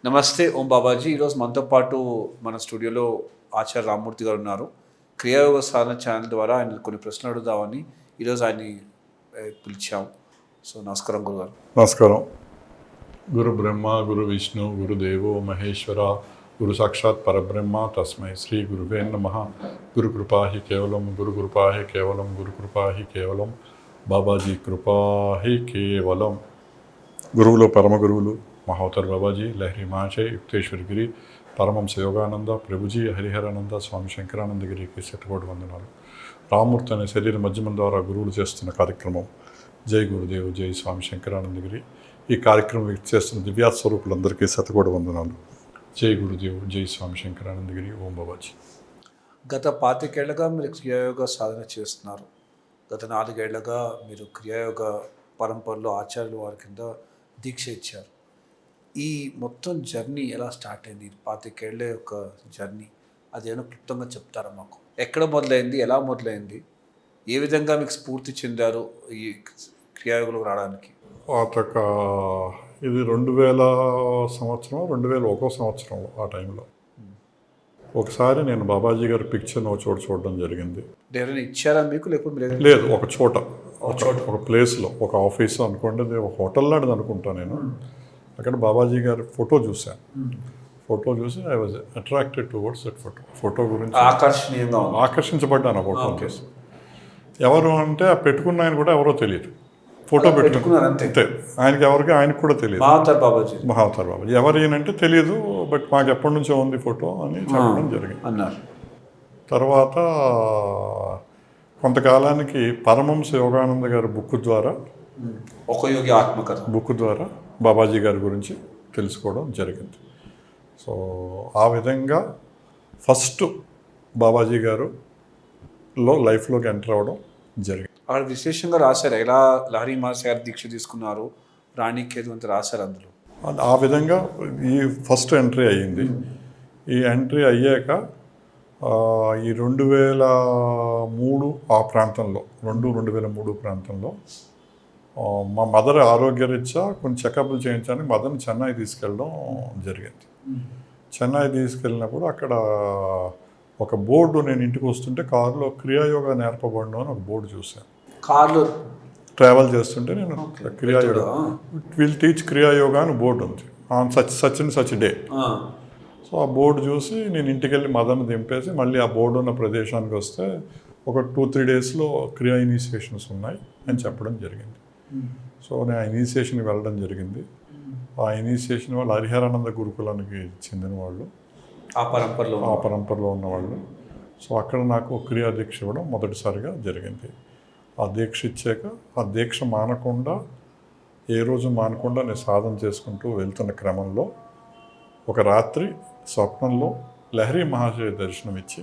నమస్తే ఓం బాబాజీ. ఈరోజు మనతో పాటు మన స్టూడియోలో ఆచార్య రామ్మూర్తి గారు ఉన్నారు. క్రియాయోగ సాధన ఛానల్ ద్వారా ఆయన కొన్ని ప్రశ్నలు అడుగుదామని ఈరోజు ఆయన్ని పిలిచాం. సో నమస్కారం గురుగారు. నమస్కారం. గురు బ్రహ్మ గురు విష్ణు గురుదేవో మహేశ్వర గురు సాక్షాత్ పరబ్రహ్మ తస్మై శ్రీ గురువే నమః. గురు కృపాహి కేవలం గురు కృపాహి కేవలం గురు కృపాహి కేవలం బాబాజీ కృపాహి కేవలం. గురువులు పరమ గురువులు మహోత్తర బాబాజీ, లహరి మహాశయ, యుక్తేశ్వర్ గిరి, పరమహంస యోగానంద, ప్రభుజీ, హరిహరానంద, స్వామి శంకరానంద గిరికి శతకోటి వందనాలు. రామ్మూర్తి అనే శరీర మధ్యమం ద్వారా గురువులు చేస్తున్న కార్యక్రమం జై గురుదేవ్ జై స్వామి శంకరానందగిరి. ఈ కార్యక్రమం చేస్తున్న దివ్యాస్వరూపులందరికీ శతకోటి వందనాలు. జై గురుదేవ్ జై స్వామి శంకరానందగిరి. ఓం బాబాజీ. గత 25 ఏళ్లుగా మీరు క్రియాయోగ సాధన చేస్తున్నారు. గత 4 ఏళ్లుగా మీరు క్రియాయోగ పరంపరలో ఆచార్యుల వారి కింద దీక్ష ఇచ్చారు. ఈ మొత్తం జర్నీ ఎలా స్టార్ట్ అయింది? 25 ఏళ్ల యొక్క జర్నీ అదేమో క్లుప్తంగా చెప్తారా మాకు? ఎక్కడ మొదలైంది, ఎలా మొదలైంది, ఏ విధంగా మీకు స్ఫూర్తి చెందారు ఈ క్రియాయోగంలోకి రావడానికి? పాతక ఇది 2000 సంవత్సరం 2001 సంవత్సరంలో ఆ టైంలో ఒకసారి నేను బాబాజీ గారి పిక్చర్ని ఒక చోట చూడడం జరిగింది. ఎవరైనా ఇచ్చారా మీకు, లేకపోతే లేదు, ఒక చోట ఒక ప్లేస్లో, ఒక ఆఫీస్ అనుకోండి, అది ఒక హోటల్ లాంటిది అనుకుంటాను నేను. అక్కడ బాబాజీ గారి ఫోటో చూశాను. ఫోటో చూసి I was attracted towards that photo గురించి ఆకర్షించబడ్డాను ఆ ఫోటో చూసి. ఎవరు అంటే ఆ పెట్టుకున్న ఆయన కూడా ఎవరో తెలియదు. ఫోటో పెట్టుకున్నారు అంతే. ఆయనకి కూడా తెలియదు. మహావతార్ బాబాజీ ఎవరు ఈయనంటే తెలియదు, బట్ మాకు ఎప్పటి నుంచో ఉంది ఫోటో అని చెప్పడం జరిగింది అన్నారు. తర్వాత కొంతకాలానికి పరమహంస యోగానంద గారి బుక్ ద్వారా ఒక యోగి ఆత్మకథ బుక్ ద్వారా బాబాజీ గారి గురించి తెలుసుకోవడం జరిగింది. సో ఆ విధంగా ఫస్ట్ బాబాజీ గారులో లైఫ్లోకి ఎంటర్ అవ్వడం జరిగింది. అక్కడ విశేషంగా రాశారు ఎలా లహరి మహర్షి గారు దీక్ష తీసుకున్నారు, రాణికేతు అంతా రాశారు అందులో. ఆ విధంగా ఈ ఫస్ట్ ఎంట్రీ అయ్యింది. ఈ ఎంట్రీ అయ్యాక ఈ 2003 ఆ ప్రాంతంలో 2003 ప్రాంతంలో మా మదర్ ఆరోగ్యరీత్యా కొన్ని చెకప్లు చేయించడానికి మదర్ని చెన్నై తీసుకెళ్ళడం జరిగింది. చెన్నై తీసుకెళ్ళినప్పుడు అక్కడ ఒక బోర్డు, నేను ఇంటికి వస్తుంటే కారులో క్రియాయోగా నేర్పబడడం అని ఒక బోర్డు చూశాను. కార్లో ట్రావెల్ చేస్తుంటే నేను క్రియాయోగా విల్ టీచ్ క్రియాయోగా అని బోర్డు ఉంది on such and such day. So ఆ బోర్డు చూసి నేను ఇంటికి వెళ్ళి మదర్ని దింపేసి మళ్ళీ ఆ బోర్డు ఉన్న ప్రదేశానికి వస్తే ఒక 2-3 డేస్లో క్రియా ఇనిషియేషన్స్ ఉన్నాయి అని చెప్పడం జరిగింది. సో నేను ఆ ఇనిషియేషన్కి వెళ్ళడం జరిగింది. ఆ ఇనిషియేషన్ వాళ్ళు హరిహరానంద గురుకులానికి చెందిన వాళ్ళు, ఆ పరంపరలో ఉన్నవాళ్ళు. సో అక్కడ నాకు క్రియా దీక్ష ఇవ్వడం మొదటిసారిగా జరిగింది. ఆ దీక్ష ఇచ్చాక ఆ దీక్ష మానకుండా, ఏ రోజు మానకుండా నేను సాధన చేసుకుంటూ వెళ్తున్న క్రమంలో ఒక రాత్రి స్వప్నంలో లహరి మహాశయ దర్శనం ఇచ్చి,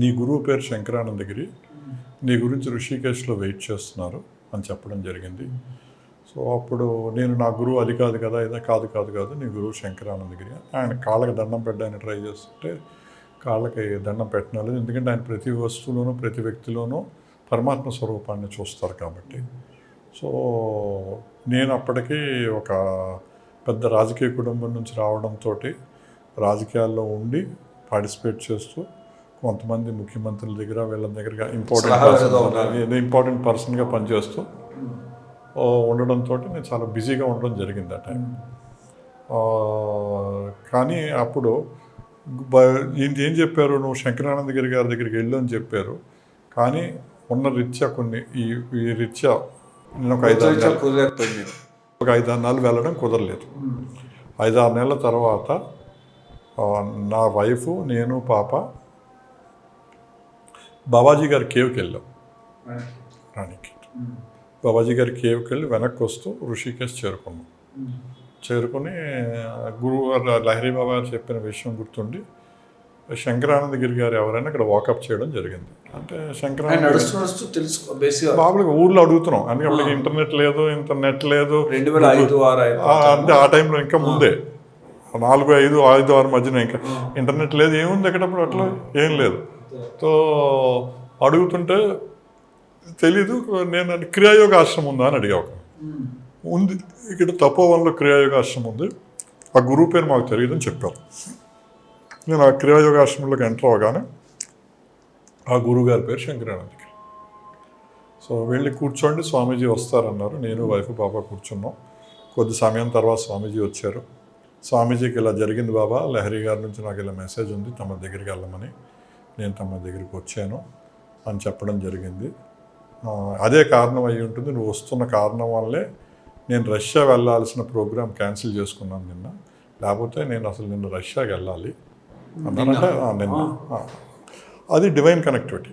నీ గురువు పేరు శంకరానందగిరి, నీ గురించి ఋషికేశ్లో వెయిట్ చేస్తున్నారు అని చెప్పడం జరిగింది. సో అప్పుడు నేను నా గురువు అది కాదు కదా, ఇదే కాదు నీ గురువు శంకరానందగిరి. ఆయన కాళ్ళకి దండం పెట్టడానికి ట్రై చేస్తుంటే కాళ్ళకి దండం పెట్టలేదు. ఎందుకంటే ఆయన ప్రతి వస్తువులోనూ ప్రతి వ్యక్తిలోనూ పరమాత్మ స్వరూపాన్ని చూస్తారు కాబట్టి. సో నేను అప్పటికీ ఒక పెద్ద రాజకీయ కుటుంబం నుంచి రావడంతో రాజకీయాల్లో ఉండి పార్టిసిపేట్ చేస్తూ కొంతమంది ముఖ్యమంత్రుల దగ్గర వీళ్ళ దగ్గర ఇంపార్టెంట్ పర్సన్గా పనిచేస్తూ ఉండడంతో నేను చాలా బిజీగా ఉండడం జరిగింది ఆ టైం. కానీ అప్పుడు ఏం చెప్పారు, నువ్వు శంకరానందగిరి గారి దగ్గరికి వెళ్ళు అని చెప్పారు. కానీ ఉన్న రీత్యా కొన్ని ఈ రీత్యా నేను ఒక 5-6 నెలలు వెళ్ళడం కుదరలేదు. 5-6 నెలల తర్వాత నా వైఫ్, నేను, పాప బాబాజీ గారి కేవ్కి వెళ్ళాం. రాణికి బాబాజీ గారి కేవ్కి వెళ్ళి వెనక్కి వస్తూ ఋషికేశ్ చేరుకుని గురువు లహరి బాబా గారు చెప్పిన విషయం గుర్తుండి శంకరానందగిరి గారు ఎవరైనా ఇక్కడ వాకప్ చేయడం జరిగింది. అంటే శంకరానంద బాబులకి ఊళ్ళో అడుగుతున్నాం, అందుకే అప్పటికి ఇంటర్నెట్ లేదు, అంటే ఆ టైంలో ఇంకా ముందే 4-5-6 మధ్యన ఇంకా ఇంటర్నెట్ లేదు, ఏముంది ఎక్కడప్పుడు అట్లా ఏం లేదు. సో అడుగుతుంటే తెలీదు. నేను క్రియాయోగ ఆశ్రమం ఉందా అని అడిగా. ఉంది. ఇక్కడ తపోవనంలో క్రియాయోగాశ్రమం ఉంది. ఆ గురువు పేరు మాకు తెలియదని చెప్పారు. నేను ఆ క్రియాయోగాశ్రమంలోకి ఎంటర్ అవ్వగానే ఆ గురువు గారి పేరు శంకరానందకి. సో వెళ్ళి కూర్చోండి, స్వామీజీ వస్తారన్నారు. నేను వైఫ్ బాబా కూర్చున్నాం. కొద్ది సమయం తర్వాత స్వామీజీ వచ్చారు. స్వామీజీకి ఇలా జరిగింది బాబా, లహరి గారి నుంచి నాకు ఇలా మెసేజ్ ఉంది తమ దగ్గరికి వెళ్ళమని, నేను తమ దగ్గరికి వచ్చాను అని చెప్పడం జరిగింది. అదే కారణం అయి ఉంటుంది, నువ్వు వస్తున్న కారణం వల్లే నేను రష్యా వెళ్ళాల్సిన ప్రోగ్రాం క్యాన్సిల్ చేసుకున్నాను నిన్న, లేకపోతే నేను అసలు నిన్న రష్యాకి వెళ్ళాలి అన్నారంటే నిన్న. అది డివైన్ కనెక్టివిటీ,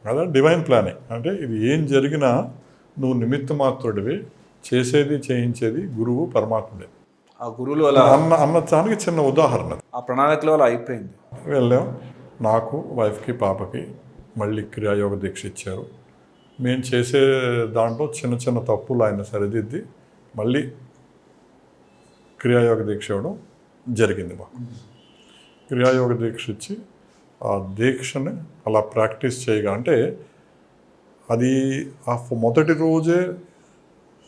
అదే డివైన్ ప్లానింగ్. అంటే ఇది ఏం జరిగినా నువ్వు నిమిత్త మాత్రుడివి, చేసేది చేయించేది గురువు పరమాత్ముడే. ఆ గురువులు అలా అన్న దానికి చిన్న ఉదాహరణ. ఆ ప్రణాళికలో అలా అయిపోయింది. వెళ్ళాం. నాకు వైఫ్కి పాపకి మళ్ళీ క్రియాయోగ దీక్ష ఇచ్చారు. మేము చేసే దాంట్లో చిన్న చిన్న తప్పులు ఆయన సరిదిద్ది మళ్ళీ క్రియాయోగ దీక్ష ఇవ్వడం జరిగింది. మాకు క్రియాయోగ దీక్ష ఇచ్చి ఆ దీక్షని అలా ప్రాక్టీస్ చేయగా, అంటే అది ఆ మొదటి రోజే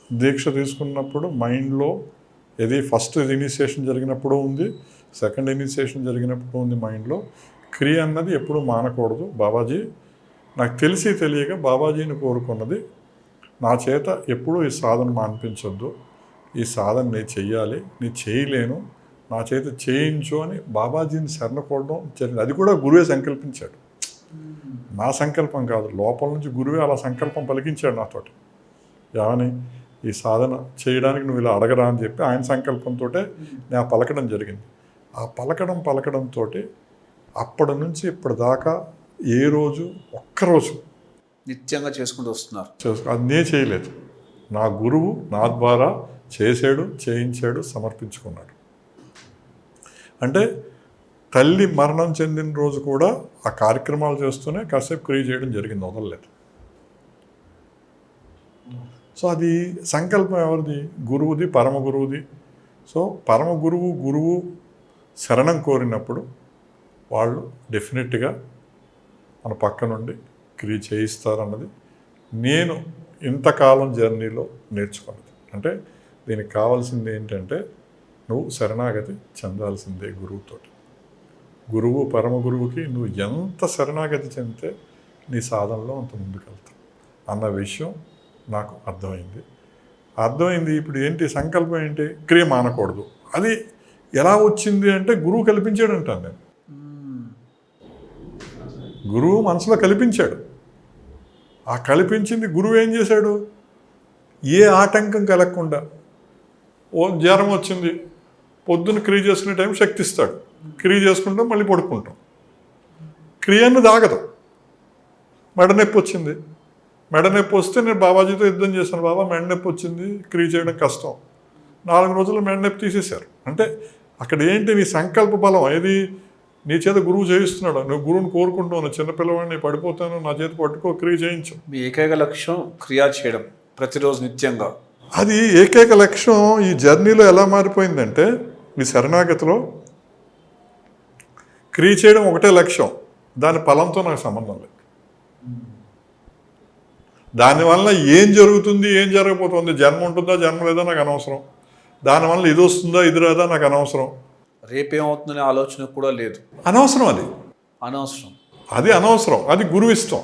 దీక్ష తీసుకున్నప్పుడు మైండ్లో ఇది ఫస్ట్ ఇనిషియేషన్ జరిగినప్పుడు ఉంది, సెకండ్ ఇనిషియేషన్ జరిగినప్పుడు ఉంది మైండ్లో. క్రియ అన్నది ఎప్పుడు మానకూడదు. బాబాజీ నాకు తెలిసి తెలియక బాబాజీని కోరుకున్నది, నా చేత ఎప్పుడూ ఈ సాధన మాన్పించొద్దు, ఈ సాధన నేను చెయ్యాలి, నేను చేయలేను, నా చేత చేయించు అని బాబాజీని శరణకోవడం జరిగింది. అది కూడా గురువే సంకల్పించాడు, నా సంకల్పం కాదు. లోపల నుంచి గురువే అలా సంకల్పం పలికించాడు నాతోటి. ఏమని, ఈ సాధన చేయడానికి నువ్వు ఇలా అడగరా అని చెప్పి ఆయన సంకల్పంతో నేను పలకడం జరిగింది. ఆ పలకడంతో అప్పటి నుంచి ఇప్పటిదాకా ఏ రోజు ఒక్కరోజు నిత్యంగా చేసుకుంటూ వస్తున్నారు. అది నేను చేయలేదు, నా గురువు నా ద్వారా చేశాడు, చేయించాడు, సమర్పించుకున్నాడు. అంటే తల్లి మరణం చెందిన రోజు కూడా ఆ కార్యక్రమాలు చేస్తూనే కాసేపు క్రియ చేయడం జరిగింది, వదలలేదు. సో అది సంకల్పం ఎవరిది? గురువుది, పరమ గురువుది. సో పరమ గురువు శరణం కోరినప్పుడు వాళ్ళు డెఫినెట్గా మన పక్క నుండి క్రియ చేయిస్తారన్నది నేను ఇంతకాలం జర్నీలో నేర్చుకున్నది. అంటే దీనికి కావాల్సింది ఏంటంటే నువ్వు శరణాగతి చెందాల్సిందే గురువుతోటి. గురువు పరమ గురువుకి నువ్వు ఎంత శరణాగతి చెందితే నీ సాధనలో అంత ముందుకెళ్తావు అన్న విషయం నాకు అర్థమైంది. ఇప్పుడు ఏంటి సంకల్పం ఏంటి? క్రియ మానకూడదు. అది ఎలా వచ్చింది అంటే గురువు కల్పించాడు అంటాను నేను. గురువు మనసులో కల్పించాడు. ఆ కల్పించింది గురువు ఏం చేశాడు? ఏ ఆటంకం కలగకుండా, జ్వరం వచ్చింది, పొద్దున్న క్రియ చేసుకునే టైం శక్తి ఇస్తాడు, క్రియ చేసుకుంటాం, మళ్ళీ పడుకుంటాం. క్రియను దాగదు. మెడ నొప్పి వచ్చింది, మెడ నొప్పి వస్తే నేను బాబాజీతో యుద్ధం చేశాను, బాబా మెడ నొప్పి వచ్చింది, క్రియ చేయడం కష్టం. 4 రోజుల్లో మెడ నొప్పి తీసేశారు. అంటే అక్కడ ఏంటి? నీ సంకల్ప బలం ఏది? నీ చేత గురువు చేయిస్తున్నాడు, నువ్వు గురువుని కోరుకుంటున్నావు, చిన్నపిల్లవాడిని పడిపోతాను, నా చేతి పట్టుకో, క్రియ చేయించు. మీ ఏకైక లక్ష్యం క్రియా చేయడం ప్రతిరోజు నిత్యంగా. అది ఏకైక లక్ష్యం. ఈ జర్నీలో ఎలా మారిపోయిందంటే, ఈ శరణాగతిలో క్రియ చేయడం ఒకటే లక్ష్యం, దాని ఫలంతో నాకు సంబంధం లేదు. దానివల్ల ఏం జరుగుతుంది, ఏం జరగబోతుంది, జన్మ ఉంటుందా, జన్మ లేదా నాకు అనవసరం, దానివల్ల ఇది వస్తుందా, ఇది రాదా నాకు అనవసరం, రేపేమవుతుందనే ఆలోచన కూడా లేదు. అనవసరం. అది అనవసరం. అది గురువు ఇష్టం.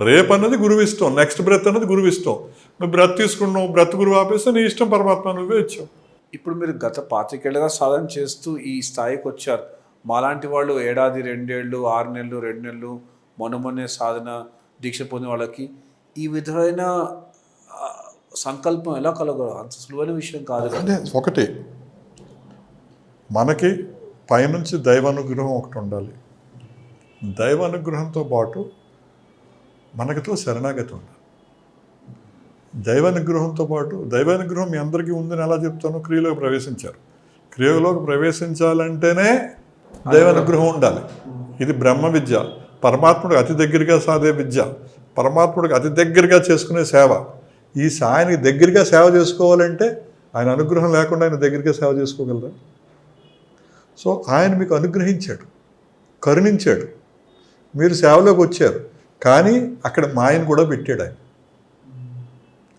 రేపు అన్నది గురువు ఇష్టం, నెక్స్ట్ బ్రెత్ అన్నది గురువు ఇష్టం. నువ్వు బ్రెత్ తీసుకున్నావు, బ్రెత్ గురువు ఆపేస్తే నీ ఇష్టం, పరమాత్మ నువ్వే ఇచ్చావు. ఇప్పుడు మీరు గత 25 ఏళ్ళుగా సాధన చేస్తూ ఈ స్థాయికి వచ్చారు. మాలాంటి వాళ్ళు 1 ఏడాది, 2 ఏళ్ళు, 6 నెలలు, 2 నెలలు మొన్నే సాధన దీక్ష పొందిన వాళ్ళకి ఈ విధమైన సంకల్పం ఎలా కలగదు? అంత సులువైన విషయం కాదు. అంటే ఒకటి, మనకి పైనుంచి దైవానుగ్రహం ఒకటి ఉండాలి. దైవానుగ్రహంతో పాటు మనకితో శరణాగతి ఉండాలి. దైవానుగ్రహంతో పాటు, దైవానుగ్రహం మీ అందరికీ ఉందని ఎలా చెప్తాను? క్రియలోకి ప్రవేశించారు. క్రియలోకి ప్రవేశించాలంటేనే దైవానుగ్రహం ఉండాలి. ఇది బ్రహ్మ విద్య, పరమాత్ముడికి అతి దగ్గరగా సాధే విద్య, పరమాత్ముడికి అతి దగ్గరగా చేసుకునే సేవ. ఈ ఆయనకి దగ్గరగా సేవ చేసుకోవాలంటే ఆయన అనుగ్రహం లేకుండా ఆయన దగ్గరగా సేవ చేసుకోగలరా? సో ఆయన మీకు అనుగ్రహించాడు, కరుణించాడు, మీరు సేవలోకి వచ్చారు. కానీ అక్కడ మాయను కూడా పెట్టాడు ఆయన.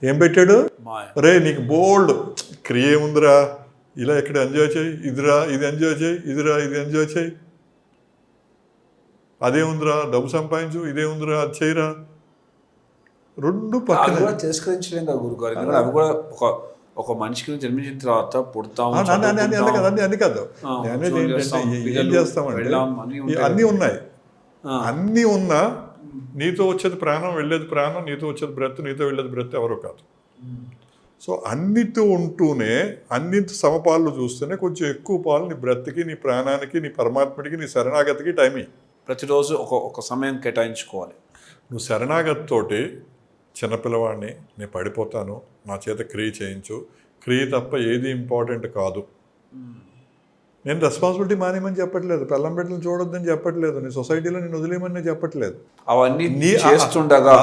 ఏం పెట్టాడు? మాయ. రే నీకు బోల్డ్ క్రియ ఏముందిరా, ఇలా ఇక్కడ ఎంజాయ్ చేయి, ఇదిరా ఇది ఎంజాయ్ చేయి, ఇదిరా ఇది ఎంజాయ్ చేయి, అదే ఉందిరా డబ్బు సంపాదించు, ఇదే ఉందిరా అది చేయరా, రెండు అవి పక్కన. కూడా తిరస్కరించలేం కదా గురుగారు, ఎందుకంటే అవి కూడా ఒక మనిషికి జన్మించిన తర్వాత పుడతాము, అన్ని కాదు, అనేది ఏంటంటే ఏం చేస్తామంటే అన్నీ ఉన్నాయి, అన్నీ ఉన్నా నీతో వచ్చేది ప్రాణం, వెళ్ళేది ప్రాణం, నీతో వచ్చేది బ్రెత్, నీతో వెళ్ళేది బ్రెత్ ఎవరో కాదు. సో అన్నితో ఉంటూనే అన్నింటి సమపాలు చూస్తేనే కొంచెం ఎక్కువ పాలు నీ బ్రెత్కి, నీ ప్రాణానికి, నీ పరమాత్ముడికి, నీ శరణాగతికి టైం ఇయ్యి. ప్రతిరోజు ఒక సమయం కేటాయించుకోవాలి. నువ్వు శరణాగతితోటి చిన్నపిల్లవాడిని, నేను పడిపోతాను, నా చేత క్రియ చేయించు, క్రియ తప్ప ఏది ఇంపార్టెంట్ కాదు. నేను రెస్పాన్సిబిలిటీ మానేమని చెప్పట్లేదు, పెళ్ళం బిడ్డలను చూడొద్దని చెప్పట్లేదు, నీ సొసైటీలో నేను వదిలేయమని చెప్పట్లేదు. అవన్నీ చేస్తుండగా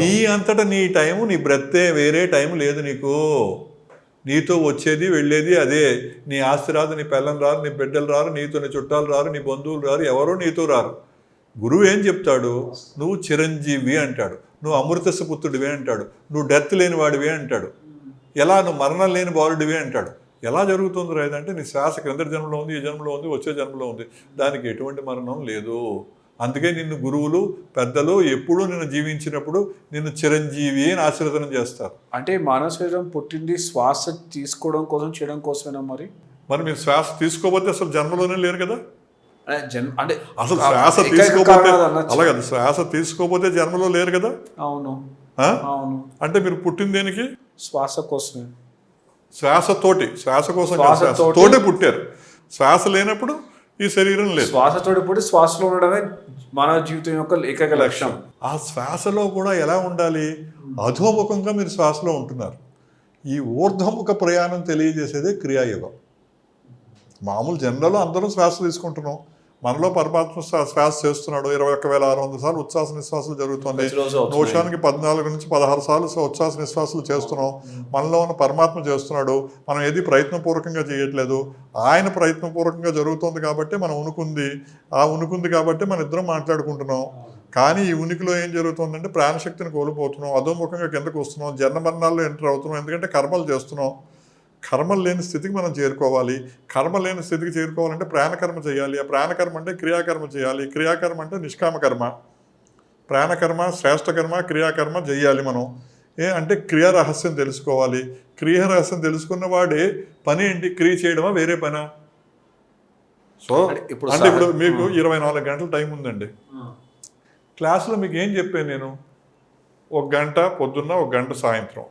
నీ అంతటా నీ టైము, నీ బ్రతే, వేరే టైం లేదు నీకు. నీతో వచ్చేది వెళ్ళేది అదే. నీ ఆస్తి రాదు, నీ పెళ్ళం రారు, నీ బిడ్డలు రారు, నీతో నీ చుట్టాలు రారు, నీ బంధువులు రారు, ఎవరో నీతో రారు. గురువు ఏం చెప్తాడు? నువ్వు చిరంజీవి అంటాడు, నువ్వు అమృతస్సు పుత్రుడివి అంటాడు, నువ్వు డెత్ లేని వాడివి అంటాడు. ఎలా? నువ్వు మరణం లేని బాలుడివి అంటాడు. ఎలా జరుగుతుంది రాదంటే నీ శ్వాస క్రింద జన్మలో ఉంది, ఈ జన్మలో ఉంది, వచ్చే జన్మలో ఉంది, దానికి ఎటువంటి మరణం లేదు. అందుకే నిన్ను గురువులు పెద్దలు ఎప్పుడూ నిన్ను జీవించినప్పుడు నిన్ను చిరంజీవి అని ఆశీర్వదనం చేస్తారు. అంటే మానవ శరీరం పుట్టింది శ్వాస తీసుకోవడం కోసం, చేయడం కోసమేనా? మరి మీరు శ్వాస తీసుకోకపోతే అసలు జన్మలోనే లేరు కదా. అంటే అసలు శ్వాస తీసుకోకపోతే అలాగే, శ్వాస తీసుకోకపోతే జన్మలో లేరు కదా. అవును, అవును. అంటే మీరు పుట్టింది దేనికి? శ్వాస కోసమే. శ్వాసతోటి, శ్వాస కోసం శ్వాసతోటే పుట్టారు. శ్వాస లేనప్పుడు ఈ శరీరం లేదు. శ్వాసతోటి పుట్టి శ్వాసలో ఉండడమే మానవ జీవితం యొక్క ఏకైక లక్ష్యం. ఆ శ్వాసలో కూడా ఎలా ఉండాలి? అధోముఖంగా మీరు శ్వాసలో ఉంటున్నారు. ఈ ఊర్ధ్వముఖ ప్రయాణం తెలియజేసేదే క్రియాయోగం. మామూలు జనరల్లో అందరం శ్వాస తీసుకుంటున్నాం, మనలో పరమాత్మ శ్వాస చేస్తున్నాడు. 21,600 సార్లు ఉచ్ఛ్వాస నిశ్వాసాలు జరుగుతుంది. నిమిషానికి 14 నుంచి 16 సార్లు ఉచ్ఛ్వాస నిశ్వాసాలు చేస్తున్నాం. మనలో ఉన్న పరమాత్మ చేస్తున్నాడు. మనం ఏది ప్రయత్నపూర్వకంగా చేయట్లేదు, ఆయన ప్రయత్నపూర్వకంగా జరుగుతుంది కాబట్టి మనం ఉనుకుంది. ఆ ఉనుకుంది కాబట్టి మన ఇద్దరం మాట్లాడుకుంటున్నాం. కానీ ఈ ఉనికిలో ఏం జరుగుతుందంటే ప్రాణశక్తిని కోల్పోతున్నాం, అధోముఖంగా కిందకు వస్తున్నాం, జన్మరణాల్లో ఎంటర్ అవుతున్నాం. ఎందుకంటే కర్మలు చేస్తున్నాం. కర్మలు లేని స్థితికి మనం చేరుకోవాలి. కర్మ లేని స్థితికి చేరుకోవాలంటే ప్రాణకర్మ చేయాలి. ఆ ప్రాణకర్మ అంటే క్రియాకర్మ చేయాలి. క్రియాకర్మ అంటే నిష్కామకర్మ. ప్రాణకర్మ, శ్రేష్టకర్మ, క్రియాకర్మ చేయాలి మనం. అంటే క్రియా రహస్యం తెలుసుకోవాలి. క్రియ రహస్యం తెలుసుకున్న వాడే పని ఏంటి? క్రియ చేయడమా వేరే పనా? సో అంటే ఇప్పుడు మీకు 24 గంటల టైం ఉందండి. క్లాసులో మీకు ఏం చెప్పాను నేను? 1 గంట పొద్దున్న, 1 గంట సాయంత్రం.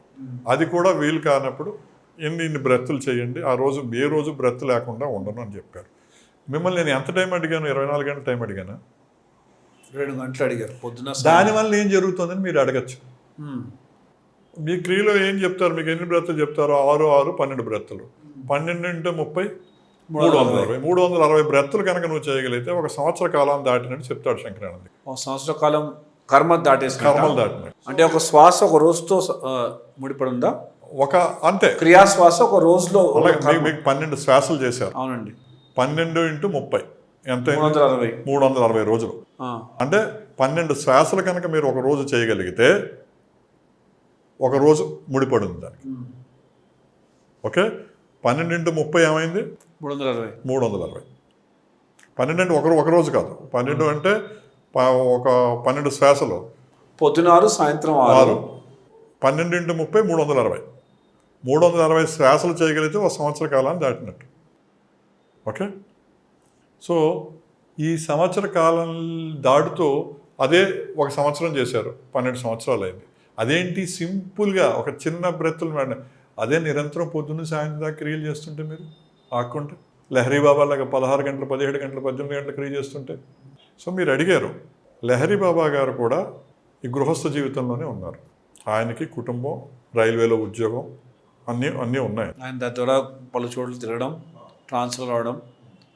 అది కూడా వీలు కానప్పుడు ఇన్ని బ్రెత్తులు చేయండి. ఆ రోజు ఏ రోజు బ్రెత్ లేకుండా ఉండను అని చెప్పారు. మిమ్మల్ని నేను ఎంత టైం అడిగాను? 24 గంటల టైం అడిగాను, 2 గంటలు అడిగారు పొద్దున. దానివల్ల ఏం జరుగుతుందని మీరు అడగచ్చు. మీ క్రియలో ఏం చెప్తారు? మీకు ఎన్ని బ్రెత్తులు చెప్తారు? 6, 6, 12 బ్రెత్తులు. 12 × 30 360. 360 బ్రెత్తులు కనుక నువ్వు చేయగలిగితే 1 సంవత్సర కాలం దాటినట్టు చెప్తాడు శంకరానంద. 1 సంవత్సర కాలం కర్మలు దాటినట్టు. అంటే ఒక శ్వాస ఒక రోజుతో ముడిపడి ఉందా? అంతే క్రియాశ్వాస ఒక రోజులో మీకు 12 శ్వాసలు చేశారు. అవునండి. 12 × 30 ఎంత? 360 రోజులు. అంటే 12 శ్వాసలు కనుక మీరు ఒక రోజు చేయగలిగితే ఒక రోజు ముడిపడి ఉంది దానికి. ఓకే, 12 × 30 ఏమైంది? 360. 12 అంటే ఒక రోజు కాదు. 12 అంటే ఒక 12 శ్వాసలు, పొద్దున 6, సాయంత్రం 6. 12 × 30 360. 360 శ్వాసలు చేయగలిగితే 1 సంవత్సర కాలాన్ని దాటినట్టు. ఓకే, సో ఈ సంవత్సర కాలం దాటుతూ అదే 1 సంవత్సరం చేశారు, 12 సంవత్సరాలు అయింది. అదేంటి? సింపుల్గా ఒక చిన్న బ్రెత్తులు మేడం. అదే నిరంతరం పొద్దున్న సాయంత్రం దాకా క్రియలు చేస్తుంటే మీరు ఆకుంటే లహరీ బాబా లాగా 16 గంటలు, 17 గంటలు, 18 గంటలు క్రియ చేస్తుంటే. సో మీరు అడిగారు, లహరీ బాబా గారు కూడా ఈ గృహస్థ జీవితంలోనే ఉన్నారు. ఆయనకి కుటుంబం, రైల్వేలో ఉద్యోగం అన్నీ ఉన్నాయి. ఆయన దాని ద్వారా పలు చోట్ల తిరగడం, ట్రాన్స్ఫర్ రావడం,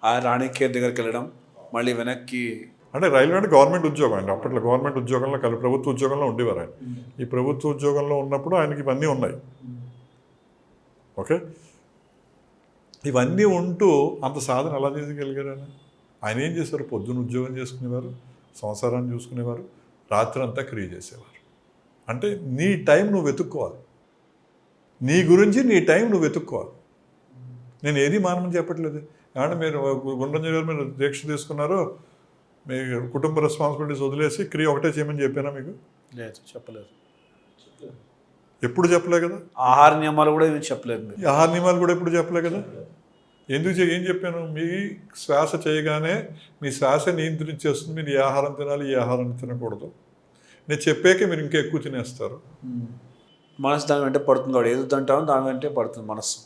ఆ రాణి కేర్ దగ్గరికి వెళ్ళడం, మళ్ళీ వెనక్కి. అంటే రైల్వే అంటే గవర్నమెంట్ ఉద్యోగం అండి. అప్పట్లో గవర్నమెంట్ ఉద్యోగంలో ప్రభుత్వ ఉద్యోగంలో ఉండేవారు ఆయన. ఈ ప్రభుత్వ ఉద్యోగంలో ఉన్నప్పుడు ఆయనకి ఇవన్నీ ఉన్నాయి. ఓకే, ఇవన్నీ ఉంటూ అంత సాధన ఎలా చేయగలిగారు? ఆయన ఏం చేశారు? పొద్దున్న ఉద్యోగం చేసుకునేవారు, సంసారాన్ని చూసుకునేవారు, రాత్రి అంతా క్రియ చేసేవారు. అంటే నీ టైం నువ్వు వెతుక్కోవాలి, నీ గురించి నీ టైం నువ్వు వెతుక్కోవాలి. నేను ఏది మానమని చెప్పట్లేదు. ఏమంటే మీరు గుండ్రంజన్ గారు మీరు దీక్ష తీసుకున్నారు, మీ కుటుంబ రెస్పాన్సిబిలిటీస్ వదిలేసి క్రియ ఒకటే చేయమని చెప్పానా మీకు? లేదు, చెప్పలేదు. ఎప్పుడు చెప్పలే కదా. ఆహార నియమాలు కూడా ఏమి చెప్పలేదు. ఈ ఆహార నియమాలు కూడా ఎప్పుడు చెప్పలే కదా. ఏం చెప్పాను? మీ శ్వాస చేయగానే మీ శ్వాస నియంత్రించేస్తుంది, మీరు ఏ ఆహారం తినాలి, ఏ ఆహారం తినకూడదు. నేను చెప్పాకే మీరు ఇంకా ఎక్కువ తినేస్తారు. మనసు దాని వెంటే పడుతుంది, వాడు ఏది అంటామో దాని వెంటే పడుతుంది మనసు.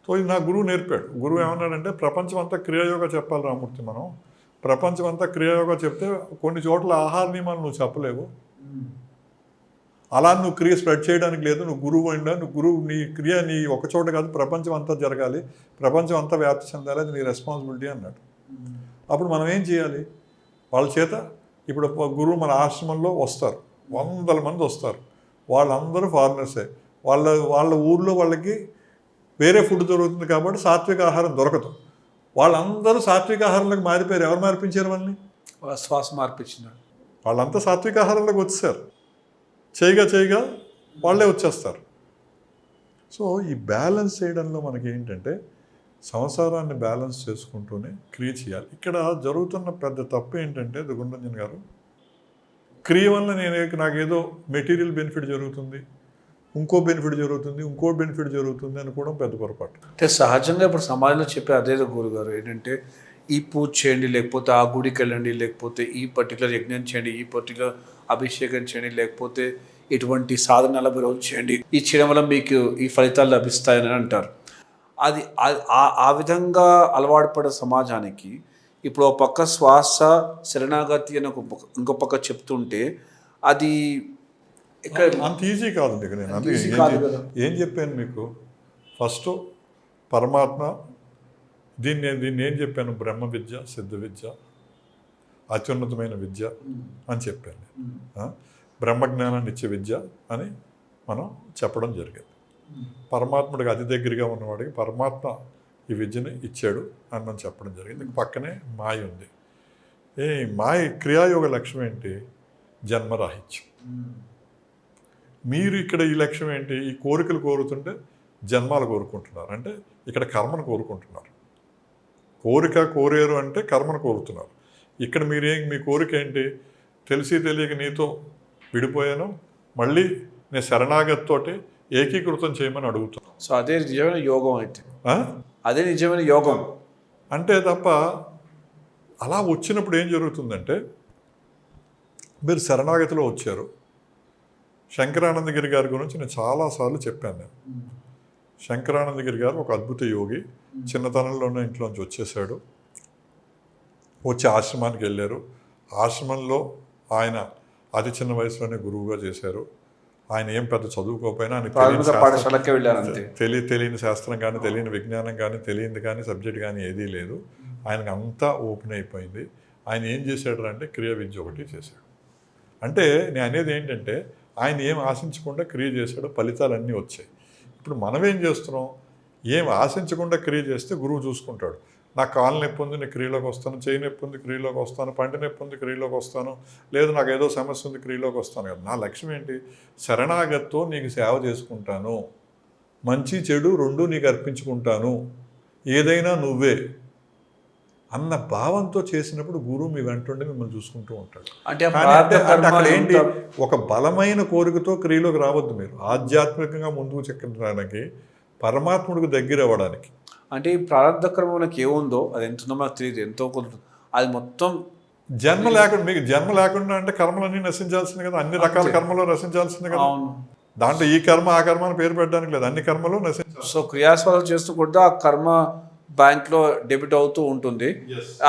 సో ఇది నా గురువు నేర్పాడు. గురువు ఏమన్నాడంటే ప్రపంచం అంతా క్రియాయోగా చెప్పాలి రామూర్తి. మనం ప్రపంచం అంతా క్రియాయోగా చెప్తే కొన్ని చోట్ల ఆహార నియమాలు నువ్వు చెప్పలేవు. అలా నువ్వు క్రియ స్ప్రెడ్ చేయడానికి లేదు. నువ్వు గురువు అయినా నీ క్రియ నీ ఒక చోట కాదు, ప్రపంచం అంతా జరగాలి, ప్రపంచం అంతా వ్యాప్తి చెందాలి, అది నీ రెస్పాన్సిబిలిటీ అన్నాడు. అప్పుడు మనం ఏం చేయాలి? వాళ్ళ చేత ఇప్పుడు గురువు మన ఆశ్రమంలో వస్తారు, 100 మంది వస్తారు, వాళ్ళందరూ ఫారినర్సే. వాళ్ళ ఊర్లో వాళ్ళకి వేరే ఫుడ్ దొరుకుతుంది కాబట్టి సాత్విక ఆహారం దొరకదు. వాళ్ళందరూ సాత్విక ఆహారంలోకి మారిపోయారు. ఎవరు మార్పించారు వాళ్ళని? శ్వాస మార్పించినాడు. వాళ్ళంతా సాత్విక ఆహారంలోకి వచ్చేసారు. చేయగా వాళ్ళే వచ్చేస్తారు. సో ఈ బ్యాలెన్స్ చేయడంలో మనకి ఏంటంటే సంసారాన్ని బ్యాలెన్స్ చేసుకుంటూనే క్రియ చేయాలి. ఇక్కడ జరుగుతున్న పెద్ద తప్పు ఏంటంటే గుండ్రంజన్ గారు, క్రియ వల్ల నాకేదో మెటీరియల్ బెనిఫిట్ జరుగుతుంది, ఇంకో బెనిఫిట్ జరుగుతుంది అనుకోవడం పెద్ద పొరపాటు. అంటే సహజంగా ఇప్పుడు సమాజంలో చెప్పే అదే గురుగారు ఏంటంటే ఈ పూజ చేయండి, లేకపోతే ఆ గుడికి వెళ్ళండి, లేకపోతే ఈ పర్టికులర్ యజ్ఞం చేయండి, ఈ పర్టికులర్ అభిషేకం చేయండి, లేకపోతే ఇటువంటి సాధన 40 రోజులు చేయండి, ఈ చేయడం వల్ల మీకు ఈ ఫలితాలు లభిస్తాయని అంటారు. అది ఆ విధంగా అలవాటు పడే సమాజానికి ఇప్పుడు ఒక పక్క శ్వాస శరణాగతి అని ఇంకో పక్క చెప్తుంటే అది ఇక్కడ అంత ఈజీ కాదు మీకు. నేను ఏం చెప్పాను మీకు? ఫస్ట్ పరమాత్మ, దీన్ని ఏం చెప్పాను? బ్రహ్మ విద్య, సిద్ధ విద్య, అత్యున్నతమైన విద్య అని చెప్పాను. బ్రహ్మజ్ఞానాన్ని ఇచ్చే విద్య అని మనం చెప్పడం జరిగింది. పరమాత్ముడికి అతి దగ్గరగా ఉన్నవాడికి పరమాత్మ ఈ విద్యని ఇచ్చాడు అని మనం చెప్పడం జరిగింది. పక్కనే మాయ ఉంది. మాయ క్రియాయోగ లక్ష్యం ఏంటి? జన్మరాహిత్యం. మీరు ఇక్కడ ఈ లక్ష్యం ఏంటి? ఈ కోరికలు కోరుతుంటే జన్మాలు కోరుకుంటున్నారు, అంటే ఇక్కడ కర్మను కోరుకుంటున్నారు. కోరారు అంటే కర్మను కోరుతున్నారు. ఇక్కడ మీ కోరిక ఏంటి? తెలిసి తెలియక నీతో విడిపోయాను, మళ్ళీ నేను శరణాగతితోటి ఏకీకృతం చేయమని అడుగుతున్నాను. సో అదే నిజమైన యోగం. అయితే అదే నిజమైన యోగం అంటే తప్ప అలా వచ్చినప్పుడు ఏం జరుగుతుందంటే, మీరు శరణాగతిలో వచ్చారు. శంకరానందగిరి గారి గురించి నేను చాలాసార్లు చెప్పాను. శంకరానందగిరి గారు ఒక అద్భుత యోగి. చిన్నతనంలోనే ఇంట్లోంచి వచ్చేసాడు. వచ్చి ఆశ్రమానికి వెళ్ళారు. ఆశ్రమంలో ఆయన అతి చిన్న వయసులోనే గురువుగా చేశారు. ఆయన ఏం పెద్ద చదువుకోకపోయినా తెలియని శాస్త్రం కానీ, తెలియని విజ్ఞానం కానీ, తెలియని కానీ సబ్జెక్ట్ కానీ ఏదీ లేదు. ఆయనకు అంతా ఓపెన్ అయిపోయింది. ఆయన ఏం చేశాడు అంటే క్రియ విద్య ఒకటి చేశాడు. అంటే నేను అనేది ఏంటంటే ఆయన ఏం ఆశించకుండా క్రియ చేశాడో ఫలితాలన్నీ వచ్చాయి. ఇప్పుడు మనం ఏం చేస్తున్నాం? ఏం ఆశించకుండా క్రియ చేస్తే గురువు చూసుకుంటాడు. నాకు కాలు నొప్పి ఉంది, నేను క్రియలోకి వస్తాను, చేయి నొప్పి ఉంది, క్రియలోకి వస్తాను, పంటి నొప్పి ఉంది, క్రియలోకి వస్తాను, లేదు నాకు ఏదో సమస్య ఉంది, క్రియలోకి వస్తాను కదా. నా లక్ష్యం ఏంటి? శరణాగతితో నీకు సేవ చేసుకుంటాను, మంచి చెడు రెండు నీకు అర్పించుకుంటాను, ఏదైనా నువ్వే అన్న భావంతో చేసినప్పుడు గురువు మీ వెంటుండి మిమ్మల్ని చూసుకుంటూ ఉంటాడు. అంటే అక్కడ ఏంటి? ఒక బలమైన కోరికతో క్రియలోకి రావద్దు. మీరు ఆధ్యాత్మికంగా ముందుకు చెక్కడానికి, పరమాత్ముడికి దగ్గర అవ్వడానికి. అంటే ఈ ప్రారంభ కర్మకి ఏముందో అది ఎంతుందో మనకు తెలియదు, ఎంతో కొంత అది మొత్తం జన్మ లేకుండా. మీకు జన్మ లేకుండా అంటే కర్మలన్నీ నశించాల్సింది కదా, అన్ని రకాల కర్మలు నశించాల్సింది కదా. దాంట్లో ఈ కర్మ ఆ కర్మ అని పేరు పెట్టడానికి లేదు, అన్ని కర్మలు నశించాలి. సో క్రియాస్వాదం చేస్తూ కూడా ఆ కర్మ బ్యాంక్లో డెబిట్ అవుతూ ఉంటుంది.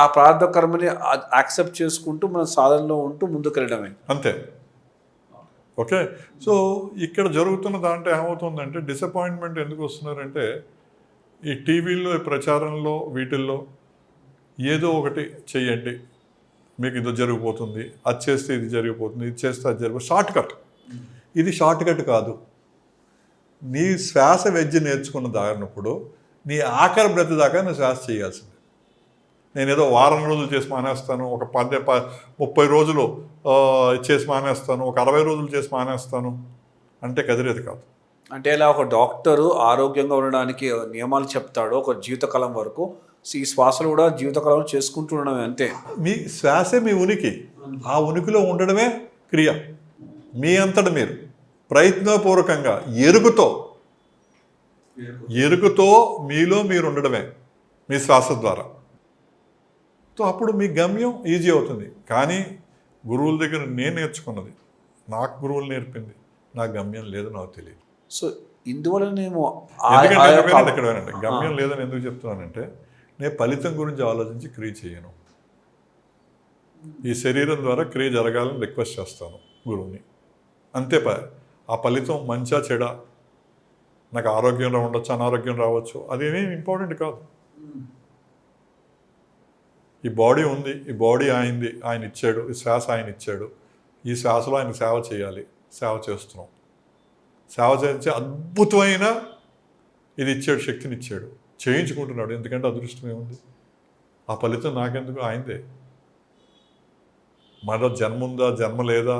ఆ ప్రారంభ కర్మని యాక్సెప్ట్ చేసుకుంటూ మన సాధనలో ఉంటూ ముందుకు వెళ్ళడమే అంతే. ఓకే. సో ఇక్కడ జరుగుతున్న దాంట్లో ఏమవుతుందంటే డిసప్పాయింట్మెంట్ ఎందుకు వస్తున్నారంటే, ఈ టీవీల్లో ప్రచారంలో వీటిల్లో ఏదో ఒకటి చెయ్యండి, మీకు ఇది జరిగిపోతుంది, అది చేస్తే ఇది జరిగిపోతుంది, ఇది చేస్తే అది జరిగిపోతుంది. Short cut. ఇది షార్ట్ కట్ కాదు. నీ శ్వాస విద్య నేర్చుకున్న దారినప్పుడు నీ ఆఖరి బ్రతి దాకా నువ్వు శ్వాస చేయాల్సిందే. నేనేదో వారం రోజులు చేసి మానేస్తాను, ఒక 30 రోజులు చేసి మానేస్తాను, ఒక 60 రోజులు చేసి మానేస్తాను అంటే కదిరేది కాదు. అంటే ఇలా ఒక డాక్టరు ఆరోగ్యంగా ఉండడానికి నియమాలు చెప్తాడు ఒక జీవితకాలం వరకు, ఈ శ్వాసలు కూడా జీవితకాలం చేసుకుంటూ ఉండడమే అంతే. మీ శ్వాసే మీ ఉనికి, ఆ ఉనికిలో ఉండడమే క్రియ. మీ అంతట మీరు ప్రయత్నపూర్వకంగా ఎరుకుతో మీలో మీరు ఉండడమే మీ శ్వాస ద్వారా. సో అప్పుడు మీ గమ్యం ఈజీ అవుతుంది. కానీ గురువుల దగ్గర నేను నేర్చుకున్నది, నాకు గురువులు నేర్పింది, నా గమ్యం లేదు, నాకు తెలియదు. సో ఇందువల్లనేమో ఇక్కడ వినండి, గమ్యం లేదని ఎందుకు చెప్తున్నానంటే, నేను ఫలితం గురించి ఆలోచించి క్రియ చేయను. ఈ శరీరం ద్వారా క్రియ జరగాలని రిక్వెస్ట్ చేస్తాను గురువుని, అంతే. ఆ ఫలితం మంచా చెడా, నాకు ఆరోగ్యంలో ఉండొచ్చు, అనారోగ్యం రావచ్చు, అదేమీ ఇంపార్టెంట్ కాదు. ఈ బాడీ ఉంది, ఈ బాడీ ఆయనది, ఆయన ఇచ్చాడు, ఈ శ్వాస ఆయన ఇచ్చాడు, ఈ శ్వాసలో ఆయన సేవ చేయాలి, సేవ చేస్తున్నాం. సేవ చేసే అద్భుతమైన ఇది ఇచ్చాడు, శక్తిని ఇచ్చాడు, చేయించుకుంటున్నాడు. ఎందుకంటే అదృష్టం ఏముంది, ఆ ఫలితం నాకెందుకు, ఆయనదే. మరో జన్మ ఉందా, జన్మ లేదా,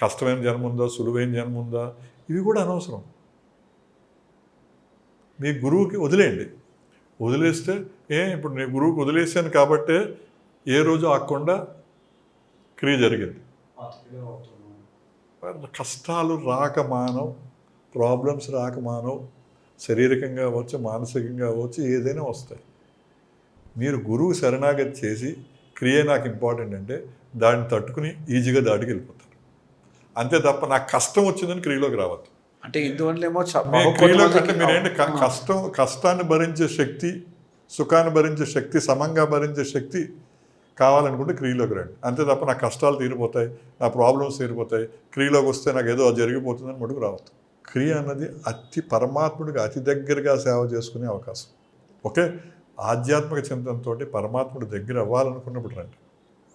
కష్టమైన జన్మ ఉందా, సులువైన జన్మ ఉందా, ఇవి కూడా అనవసరం. మీ గురువుకి వదిలేయండి. వదిలేస్తే ఇప్పుడు నేను గురువుకి వదిలేసాను కాబట్టే ఏ రోజు ఆకుండా క్రియ జరిగింది. కష్టాలు రాకమానవు, ప్రాబ్లమ్స్ రాకమానవు, శారీరకంగా అవ్వచ్చు, మానసికంగా అవ్వచ్చు, ఏదైనా వస్తాయి. మీరు గురువు శరణాగతి చేసి క్రియ నాకు ఇంపార్టెంట్ అంటే దాన్ని తట్టుకుని ఈజీగా దాటికి వెళ్ళిపోతారు. అంతే తప్ప నాకు కష్టం వచ్చిందని క్రియలోకి రావద్దు. అంటే ఇందువల్లేమో క్రియలోకి అంటే మీరేంటి, కష్టాన్ని భరించే శక్తి, సుఖాన్ని భరించే శక్తి, సమంగా భరించే శక్తి కావాలనుకుంటే క్రియలోకి రండి. అంతే తప్ప నా కష్టాలు తీరిపోతాయి, నా ప్రాబ్లమ్స్ తీరిపోతాయి, క్రియలోకి వస్తే నాకు ఏదో జరిగిపోతుందని మటుకు రావద్దు. క్రియ అన్నది పరమాత్ముడికి అతి దగ్గరగా సేవ చేసుకునే అవకాశం. ఓకే, ఆధ్యాత్మిక చింతనతో పరమాత్ముడి దగ్గర అవ్వాలనుకున్నప్పుడు రండి.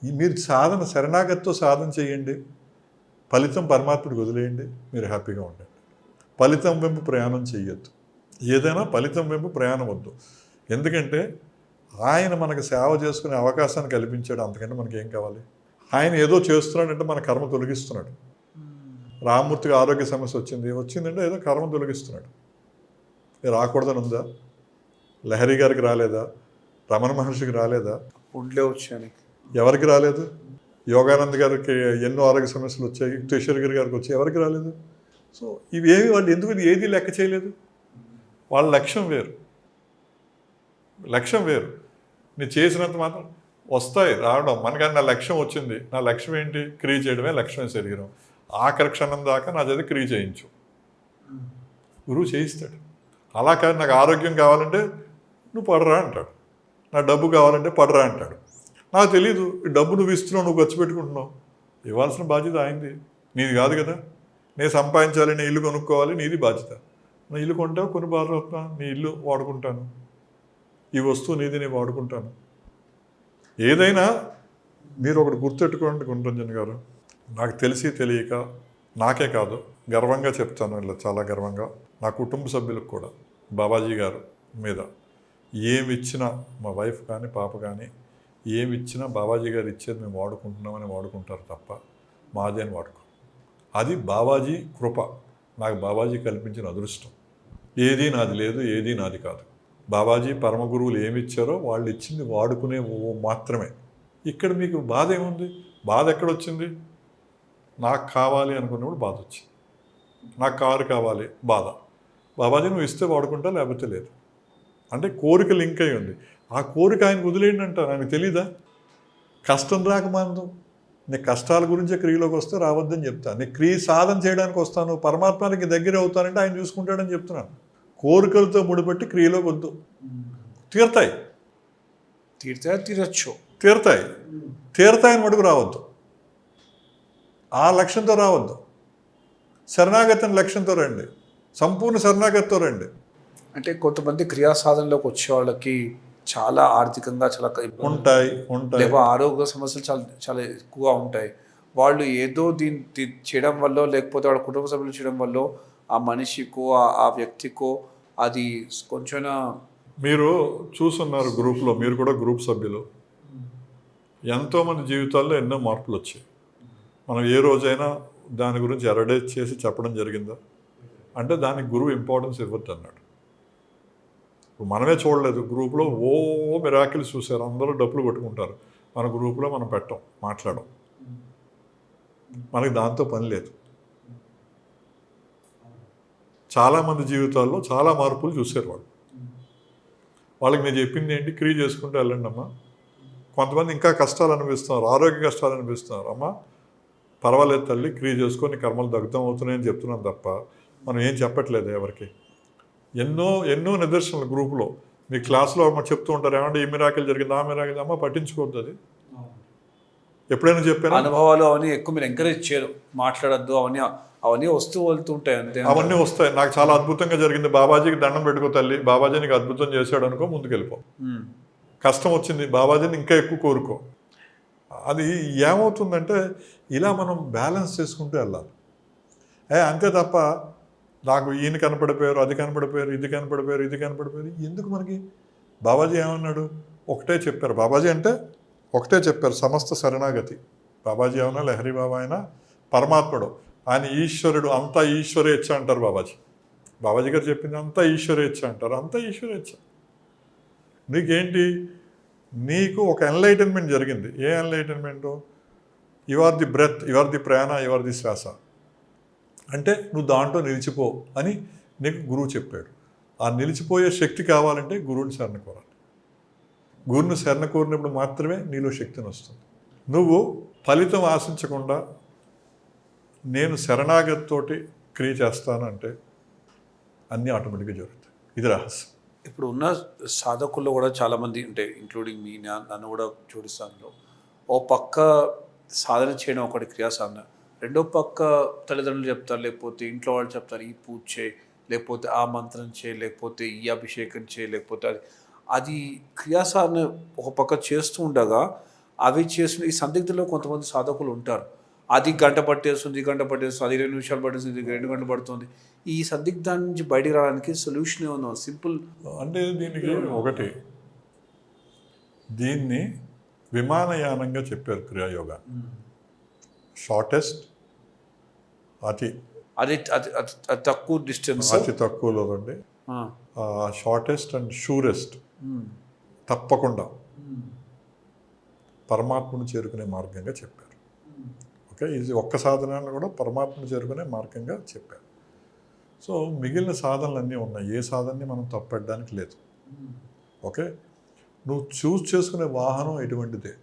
మీరు సాధన శరణాగతితో సాధన చేయండి, ఫలితం పరమాత్ముడికి వదిలేయండి, మీరు హ్యాపీగా ఉండండి. ఫలితం వెంపు ప్రయాణం చేయొద్దు. ఏదైనా ఫలితం వెంపు ప్రయాణం వద్దు. ఎందుకంటే ఆయన మనకు సేవ చేసుకునే అవకాశాన్ని కల్పించాడు, అంతకంటే మనకి ఏం కావాలి. ఆయన ఏదో చేస్తున్నాడంటే మన కర్మ తొలగిస్తున్నాడు. రామమూర్తికి ఆరోగ్య సమస్య వచ్చిందంటే ఏదో కర్మ తొలగిస్తున్నాడు. రాకూడదని ఉందా? లహరి గారికి రాలేదా? రమణ మహర్షికి రాలేదా? ఉండే వచ్చాను. ఎవరికి రాలేదు? యోగానంద్ గారికి ఎన్నో ఆరోగ్య సమస్యలు వచ్చాయి, యుక్తేశ్వర్ గారికి వచ్చాయి, ఎవరికి రాలేదు? సో ఇవేమి వాళ్ళు ఎందుకు ఏది లెక్క చేయలేదు? వాళ్ళ లక్ష్యం వేరు, లక్ష్యం వేరు. నేను చేసినంత మాత్రం వస్తాయి రావడం, మనకని నా లక్ష్యం వచ్చింది. నా లక్ష్యం ఏంటి? క్రియ చేయడమే లక్ష్యమే శరీరం. ఆఖరి క్షణం దాకా నా చేత క్రియ చేయించు, గురువు చేయిస్తాడు. అలా కాదు, నాకు ఆరోగ్యం కావాలంటే నువ్వు పడరా అంటాడు, నా డబ్బు కావాలంటే పడరా అంటాడు. నాకు తెలీదు, ఈ డబ్బు నువ్వు ఇస్తున్నావు, నువ్వు ఖర్చు పెట్టుకుంటున్నావు, ఇవ్వాల్సిన బాధ్యత ఆయనది, నీది కాదు కదా. నేను సంపాదించాలి, నీ ఇల్లు కొనుక్కోవాలి, నీది బాధ్యత. నా ఇల్లు కొంటావు, కొన్ని బాధ, నీ ఇల్లు వాడుకుంటాను, ఈ వస్తువు నీది, నేను వాడుకుంటాను. ఏదైనా మీరు ఒకటి గుర్తెట్టుకోండి గుండ్రంజన్ గారు, నాకు తెలిసి తెలియక, నాకే కాదు గర్వంగా చెప్తాను, ఇలా చాలా గర్వంగా, నా కుటుంబ సభ్యులకు కూడా బాబాజీ గారు మీద ఏమి ఇచ్చినా, మా వైఫ్ కానీ పాప కానీ ఏమి ఇచ్చినా బాబాజీ గారు ఇచ్చేది మేము వాడుకుంటున్నామని వాడుకుంటారు తప్ప మాది అని వాడుకో. అది బాబాజీ కృప, నాకు బాబాజీ కల్పించిన అదృష్టం. ఏదీ నాది లేదు, ఏదీ నాది కాదు. బాబాజీ పరమ గురువులు ఏమి ఇచ్చారో వాళ్ళు ఇచ్చింది వాడుకునే మాత్రమే. ఇక్కడ మీకు బాధ ఏముంది? బాధ ఎక్కడొచ్చింది? నాకు కావాలి అనుకున్నప్పుడు బాధ వచ్చింది. నాకు కారు కావాలి, బాధ. బాబాజీ నువ్వు ఇస్తే వాడుకుంటా, లేకపోతే లేదు. అంటే కోరిక లింక్ అయి ఉంది. ఆ కోరిక ఆయనకు వదిలేయండి అంటారు. ఆయనకు తెలీదా? కష్టం రాకమాందం, నీ కష్టాల గురించే క్రియలోకి వస్తే రావద్దని చెప్తాను. నీ క్రియ సాధన చేయడానికి వస్తాను, పరమాత్మానికి దగ్గర అవుతానంటే ఆయన చూసుకుంటాడని చెప్తున్నాను. కోరికలతో ముడిపెట్టి క్రియలోకి వద్దు. తీరుతాయి, తీరుతాయని మడుగు రావద్దు. ఆ లక్ష్యంతో రావద్దు. శరణాగతిని లక్ష్యంతో రండి, సంపూర్ణ శరణాగతితో రండి. అంటే కొంతమంది క్రియా సాధనలోకి వచ్చే వాళ్ళకి చాలా ఆర్థికంగా చాలా ఉంటాయి, లేకపోతే ఆరోగ్య సమస్యలు చాలా చాలా ఎక్కువగా ఉంటాయి. వాళ్ళు ఏదో దీన్ని చేయడం వల్ల, లేకపోతే వాళ్ళ కుటుంబ సభ్యులు చేయడం వల్ల ఆ మనిషికో ఆ వ్యక్తికో అది కొంచెం. మీరు చూస్తున్నారు గ్రూప్లో, మీరు కూడా గ్రూప్ సభ్యులు, ఎంతోమంది జీవితాల్లో ఎన్నో మార్పులు వచ్చాయి. మనం ఏ రోజైనా దాని గురించి ఎరడేట్ చేసి చెప్పడం జరిగిందా? అంటే దానికి గురువు ఇంపార్టెన్స్ ఇవ్వద్దు అన్నాడు. ఇప్పుడు మనమే చూడలేదు, గ్రూప్లో ఓ మిరాకిల్స్ చూశారు, అందరూ డబ్బులు కొట్టుకుంటారు, మన గ్రూప్లో మనం పెట్టం, మాట్లాడం, మనకి దాంతో పని లేదు. చాలామంది జీవితాల్లో చాలా మార్పులు చూశారు వాళ్ళు. వాళ్ళకి నేను చెప్పింది ఏంటి, క్రియ చేసుకుంటూ వెళ్ళండి అమ్మా. కొంతమంది ఇంకా కష్టాలు అనిపిస్తున్నారు, ఆరోగ్య కష్టాలు అనిపిస్తున్నారు. అమ్మ పర్వాలేదు తల్లి, క్రియ చేసుకొని కర్మలు దగ్ధం అవుతున్నాయని చెప్తున్నాం తప్ప మనం ఏం చెప్పట్లేదు ఎవరికి. ఎన్నో నిదర్శనలు గ్రూపులో మీ క్లాస్లో అమ్మ చెప్తూ ఉంటారు, ఏమంటే ఈ మిరాకిల్ జరిగింది, ఆ మిరాకిల్, అమ్మ పట్టించుకోవద్దు. అది ఎప్పుడైనా చెప్పాను. అనుభవాలు అవన్నీ ఎక్కువ మీరు ఎంకరేజ్ చేయరు, మాట్లాడద్దు, అవన్నీ వస్తూ వెళ్తుంటాయి అంతే. అవన్నీ వస్తాయి. నాకు చాలా అద్భుతంగా జరిగింది, బాబాజీకి దండం పెట్టుకో తల్లి, బాబాజీ నీకు అద్భుతం చేశాడు అనుకో, ముందుకెళ్ళిపో. కష్టం వచ్చింది, బాబాజీని ఇంకా ఎక్కువ కోరుకో. అది ఏమవుతుందంటే ఇలా మనం బ్యాలెన్స్ చేసుకుంటూ వెళ్ళాలి. అంతే తప్ప నాకు ఈయన కనపడిపోయారు, అది కనపడిపోయారు, ఇది కనపడిపోయారు. ఎందుకు మనకి? బాబాజీ ఏమన్నాడు? ఒకటే చెప్పారు. బాబాజీ అంటే ఒకటే చెప్పారు, సమస్త శరణాగతి. బాబాజీ ఏమన్నా లహరి బాబా అయినా పరమాత్ముడు, ఆయన ఈశ్వరుడు, అంతా ఈశ్వరేచ్ఛ అంటారు బాబాజీ. బాబాజీ గారు చెప్పింది అంతా ఈశ్వరేచ్ఛ అంటారు. అంతా ఈశ్వరేచ్ఛ. నీకేంటి? నీకు ఒక ఎన్లైటన్మెంట్ జరిగింది. ఏ enlightenment? You are the breath, you are the prana, you are the shwasa. అంటే నువ్వు దాంట్లో నిలిచిపో అని నీకు గురువు చెప్పాడు. ఆ నిలిచిపోయే శక్తి కావాలంటే గురువుని శరణ కోరాలి. గురువుని శరణ కోరినప్పుడు మాత్రమే నీలో శక్తిని వస్తుంది. నువ్వు ఫలితం ఆశించకుండా నేను శరణాగతితోటి క్రియ చేస్తాను అంటే అన్నీ ఆటోమేటిక్గా జరుగుతాయి. ఇది రహస్యం. ఇప్పుడు ఉన్న సాధకుల్లో కూడా చాలామంది ఉంటాయి, ఇంక్లూడింగ్ మీ, నన్ను కూడా చూడిస్తాను. ఓ పక్క సాధన చేయడం ఒకటి క్రియా సాధన, రెండో పక్క తల్లిదండ్రులు చెప్తారు, లేకపోతే ఇంట్లో వాళ్ళు చెప్తారు, ఈ పూజ చేయి, లేకపోతే ఆ మంత్రం చేయి, లేకపోతే ఈ అభిషేకం చేయి, లేకపోతే అది క్రియా సాధన ఒక పక్క చేస్తూ ఉండగా అవి చేస్తున్న ఈ సందిగ్ధంలో కొంతమంది సాధకులు ఉంటారు. అది గంట పట్టేస్తుంది, అది 20 నిమిషాలు పట్టేస్తుంది, 2 గంటలు పడుతుంది. ఈ సందిగ్ధాన్ని నుంచి బయటికి రావడానికి సొల్యూషన్ ఏమన్నా సింపుల్ అంటే దీనికి ఒకటి, దీన్ని విమానయానంగా చెప్పారు క్రియాయోగా. షార్టెస్ట్, అతి తక్కువ డిస్టెన్స్, అతి తక్కువలో అండి, షార్టెస్ట్ అండ్ షూరెస్ట్, తప్పకుండా పరమాత్మను చేరుకునే మార్గంగా చెప్పారు. ఓకే, ఇది ఒక్క సాధనాన్ని కూడా పరమాత్మను చేరుకునే మార్గంగా చెప్పారు. సో మిగిలిన సాధనలు ఉన్నాయి, ఏ సాధనని మనం తప్పెట్టడానికి లేదు. ఓకే, నువ్వు చూస్ చేసుకునే వాహనం ఎటువంటిదే.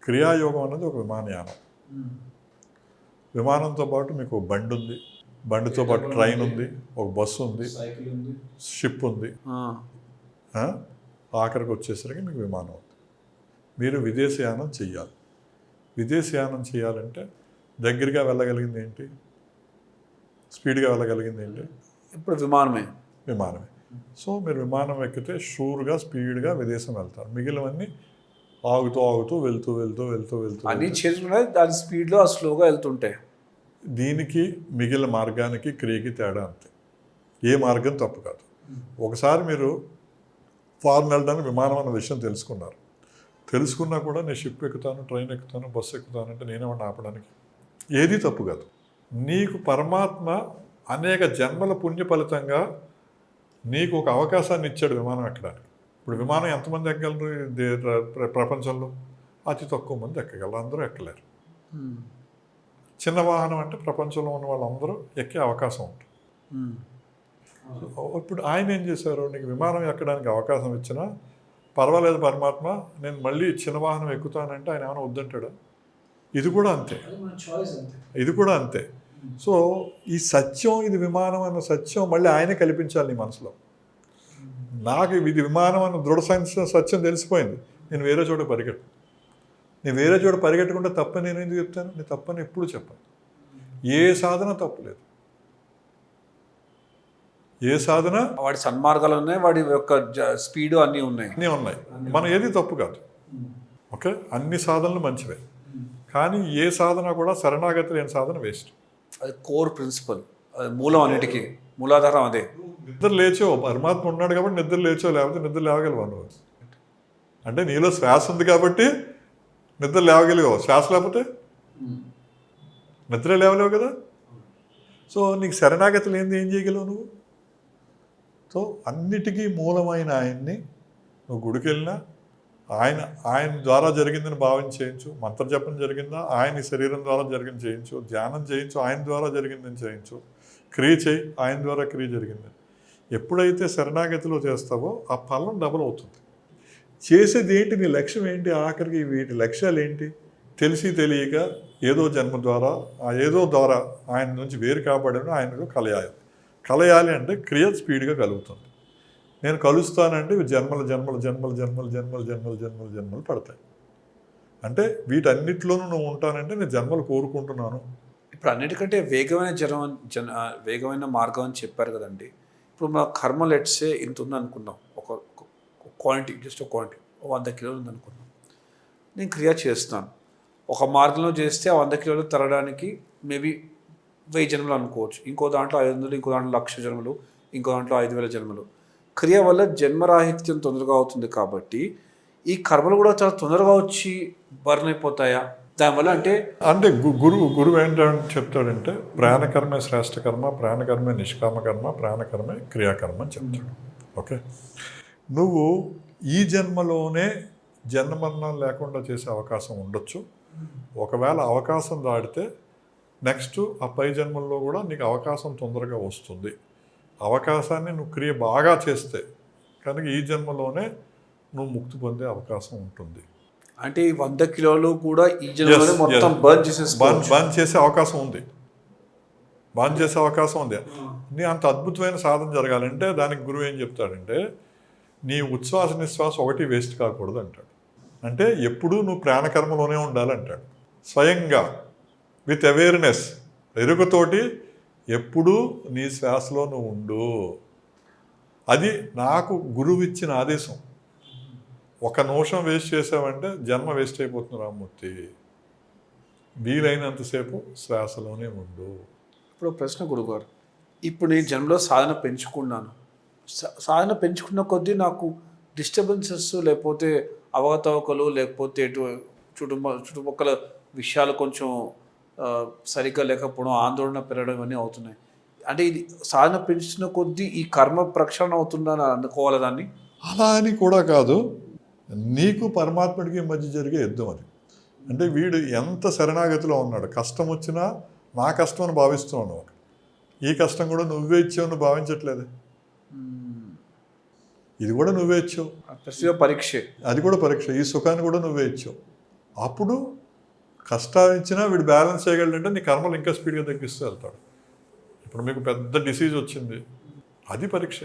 క్రియాయోగం అనేది ఒక విమానయానం. విమానంతో పాటు మీకు బండి ఉంది, బండితో పాటు ట్రైన్ ఉంది, ఒక బస్సు ఉంది, షిప్ ఉంది, ఆఖరికి వచ్చేసరికి మీకు విమానం ఉంది. మీరు విదేశయానం చెయ్యాలి. విదేశయానం చేయాలంటే దగ్గరగా వెళ్ళగలిగింది ఏంటి, స్పీడ్గా వెళ్ళగలిగింది ఏంటి? ఇప్పుడు విమానమే. సో మీరు విమానం ఎక్కితే షూర్గా స్పీడ్గా విదేశం వెళ్తారు. మిగిలినవన్నీ ఆగుతూ వెళ్తూ అన్నీ చేసుకున్నాయి, దాని స్పీడ్లో స్లోగా వెళ్తుంటాయి. దీనికి మిగిలిన మార్గానికి క్రియకి తేడా అంతే. ఏ మార్గం తప్పు కాదు. ఒకసారి మీరు ఫారెన్ వెళ్ళడానికి విమానం అన్న విషయం తెలుసుకున్నా కూడా నేను షిప్ ఎక్కుతాను, ట్రైన్ ఎక్కుతాను, బస్సు ఎక్కుతాను అంటే నేనేమన్నా ఆపడానికి? ఏది తప్పు కాదు. నీకు పరమాత్మ అనేక జన్మల పుణ్య ఫలితంగా నీకు ఒక అవకాశాన్ని ఇచ్చాడు విమానం ఎక్కడానికి. ఇప్పుడు విమానం ఎంతమంది ఎక్కగలరు ప్రపంచంలో? అతి తక్కువ మంది ఎక్కగలరు, అందరూ ఎక్కలేరు. చిన్న వాహనం అంటే ప్రపంచంలో ఉన్న వాళ్ళందరూ ఎక్కే అవకాశం ఉంటుంది. ఇప్పుడు ఆయన ఏం చేశారు, నీకు విమానం ఎక్కడానికి అవకాశం ఇచ్చినా పర్వాలేదు పరమాత్మ, నేను మళ్ళీ చిన్న వాహనం ఎక్కుతానంటే ఆయన ఏమైనా వద్దంటాడా? ఇది కూడా అంతే. సో ఈ సత్యం, ఇది విమానం అన్న సత్యం మళ్ళీ ఆయనే కల్పించాలి నీ మనసులో. నాకు ఇది విమానం అన్న దృఢ సత్యం తెలిసిపోయింది, నేను వేరే చోట పరిగెట్టకుండా తప్పని నేను ఎందుకు చెప్తాను? నేను తప్పని ఎప్పుడు చెప్పాను. ఏ సాధన తప్పులేదు, ఏ సాధన వాడి సన్మార్గాలు ఉన్నాయి, వాడి యొక్క స్పీడు అన్నీ ఉన్నాయి. మనం ఏది తప్పు కాదు. ఓకే, అన్ని సాధనలు మంచివే, కానీ ఏ సాధన కూడా శరణాగతి లేని సాధన వేస్ట్. అది కోర్ ప్రిన్సిపల్, అది మూలం, అన్నిటికీ మూలాధారం అదే. నిద్ర లేచావు, పరమాత్మ ఉన్నాడు కాబట్టి నిద్ర లేచావు, లేకపోతే నిద్ర లేవగలవా నువ్వు? అంటే నీలో శ్వాస ఉంది కాబట్టి నిద్ర లేవగలిగావు, శ్వాస లేకపోతే నిద్ర లేవలేవు కదా. సో నీకు శరణాగతి లేనిది ఏం చేయగలవు నువ్వు? సో అన్నిటికీ మూలమైన ఆయన్ని నువ్వు గుడికి వెళ్ళినా ఆయన ద్వారా జరిగిందని భావించి చేయించు, మంత్రజపం జరిగిందా ఆయన శరీరం ద్వారా జరిగింది చేయించు, ధ్యానం చేయించు ఆయన ద్వారా జరిగిందని చేయించు, క్రియ చేయి ఆయన ద్వారా క్రియ జరిగింది. ఎప్పుడైతే శరణాగతిలో చేస్తావో ఆ ఫలం డబల్ అవుతుంది. చేసేది ఏంటి, నీ లక్ష్యం ఏంటి, ఆఖరికి వీటి లక్ష్యాలు ఏంటి? తెలిసి తెలియక ఏదో జన్మ ద్వారా ఆ ఏదో ద్వారా ఆయన నుంచి వేరు కాపాడని ఆయనకు కలయాలి అంటే క్రియ స్పీడ్గా కలుగుతుంది. నేను కలుస్తానంటే ఇవి జన్మలు పడతాయి. అంటే వీటన్నిటిలోనూ నువ్వు ఉంటానంటే నేను జన్మలు కోరుకుంటున్నాను. ఇప్పుడు అన్నిటికంటే వేగమైన మార్గం అని చెప్పారు కదండి. ఇప్పుడు మా కర్మ లెట్సే ఇంత ఉంది అనుకుందాం, ఒక క్వాంటిటీ, జస్ట్ ఒక క్వాంటిటీ 100 కిలోలు ఉంది అనుకుందాం. నేను క్రియ చేస్తున్నాను, ఒక మార్గంలో చేస్తే ఆ 100 కిలోలు తరడానికి మేబీ 1000 జన్మలు అనుకోవచ్చు, ఇంకో దాంట్లో 500, ఇంకో దాంట్లో 1,00,000 జన్మలు, ఇంకో దాంట్లో 5,000 జన్మలు. క్రియ వల్ల జన్మరాహిత్యం తొందరగా అవుతుంది కాబట్టి ఈ కర్మలు కూడా చాలా తొందరగా వచ్చి బర్న్ అయిపోతాయా దానివల్ల? అంటే గురువు ఏంటంటే చెప్తాడంటే ప్రాణకర్మే శ్రేష్ఠ కర్మ, ప్రాణకర్మే నిష్కామ కర్మ, ప్రాణకర్మే క్రియాకర్మ అని చెప్తాడు. ఓకే, నువ్వు ఈ జన్మలోనే జన్మరణం లేకుండా చేసే అవకాశం ఉండొచ్చు. ఒకవేళ అవకాశం దాటితే నెక్స్ట్ ఆ పై జన్మల్లో కూడా నీకు అవకాశం తొందరగా వస్తుంది. అవకాశాన్ని నువ్వు క్రియ బాగా చేస్తే కనుక ఈ జన్మలోనే నువ్వు ముక్తి పొందే అవకాశం ఉంటుంది. అంటే ఈ 100 కిలోలు కూడా ఈ జన్మలో మొత్తం బర్న్ చేసే అవకాశం ఉంది. నీ అంత అద్భుతమైన సాధన జరగాలంటే దానికి గురువు ఏం చెప్తాడంటే నీ ఉచ్ఛ్వాస నిశ్వాస ఒకటి వేస్ట్ కాకూడదు అంటాడు. అంటే ఎప్పుడూ నువ్వు ప్రాణకర్మలోనే ఉండాలంటాడు. స్వయంగా విత్ అవేర్నెస్, ఎరుకతోటి ఎప్పుడూ నీ శ్వాసలో నువ్వు ఉండు. అది నాకు గురువు ఇచ్చిన ఆదేశం. ఒక నిమిషం వేస్ట్ చేసావంటే జన్మ వేస్ట్ అయిపోతుంది రామ్మూర్తి. వీలైనంతసేపు శ్వాసలోనే ఉండు. ఇప్పుడు ప్రశ్న గురుగారు, ఇప్పుడు నేను జన్మలో సాధన పెంచుకున్నాను, సాధన పెంచుకున్న కొద్దీ నాకు డిస్టర్బెన్సెస్ లేకపోతే అవకతవకలు లేకపోతే చుట్టుపక్కల విషయాలు కొంచెం సరిగ్గా లేకపోవడం, ఆందోళన పెరగడం ఇవన్నీ అవుతున్నాయి. అంటే ఇది సాధన పెంచుతున్న కొద్దీ ఈ కర్మ ప్రక్షాళన అవుతుందని అనుకోవాలి దాన్ని? అలా అని కూడా కాదు, నీకు పరమాత్ముడికి మధ్య జరిగే యుద్ధం అది. అంటే వీడు ఎంత శరణాగతిలో ఉన్నాడు, కష్టం వచ్చినా నా కష్టం అని భావిస్తూ ఉన్నావు. ఈ కష్టం కూడా నువ్వే ఇచ్చావు, నువ్వు భావించట్లేదు. ఇది కూడా నువ్వే ఇచ్చావు, పరీక్ష, అది కూడా పరీక్ష. ఈ సుఖాన్ని కూడా నువ్వే ఇచ్చావు. అప్పుడు కష్టాలు ఇచ్చినా వీడు బ్యాలెన్స్ చేయగలంటే నీ కర్మలు ఇంకా స్పీడ్గా తగ్గిస్తూ వెళ్తాడు. ఇప్పుడు మీకు పెద్ద డిసీజ్ వచ్చింది, అది పరీక్ష.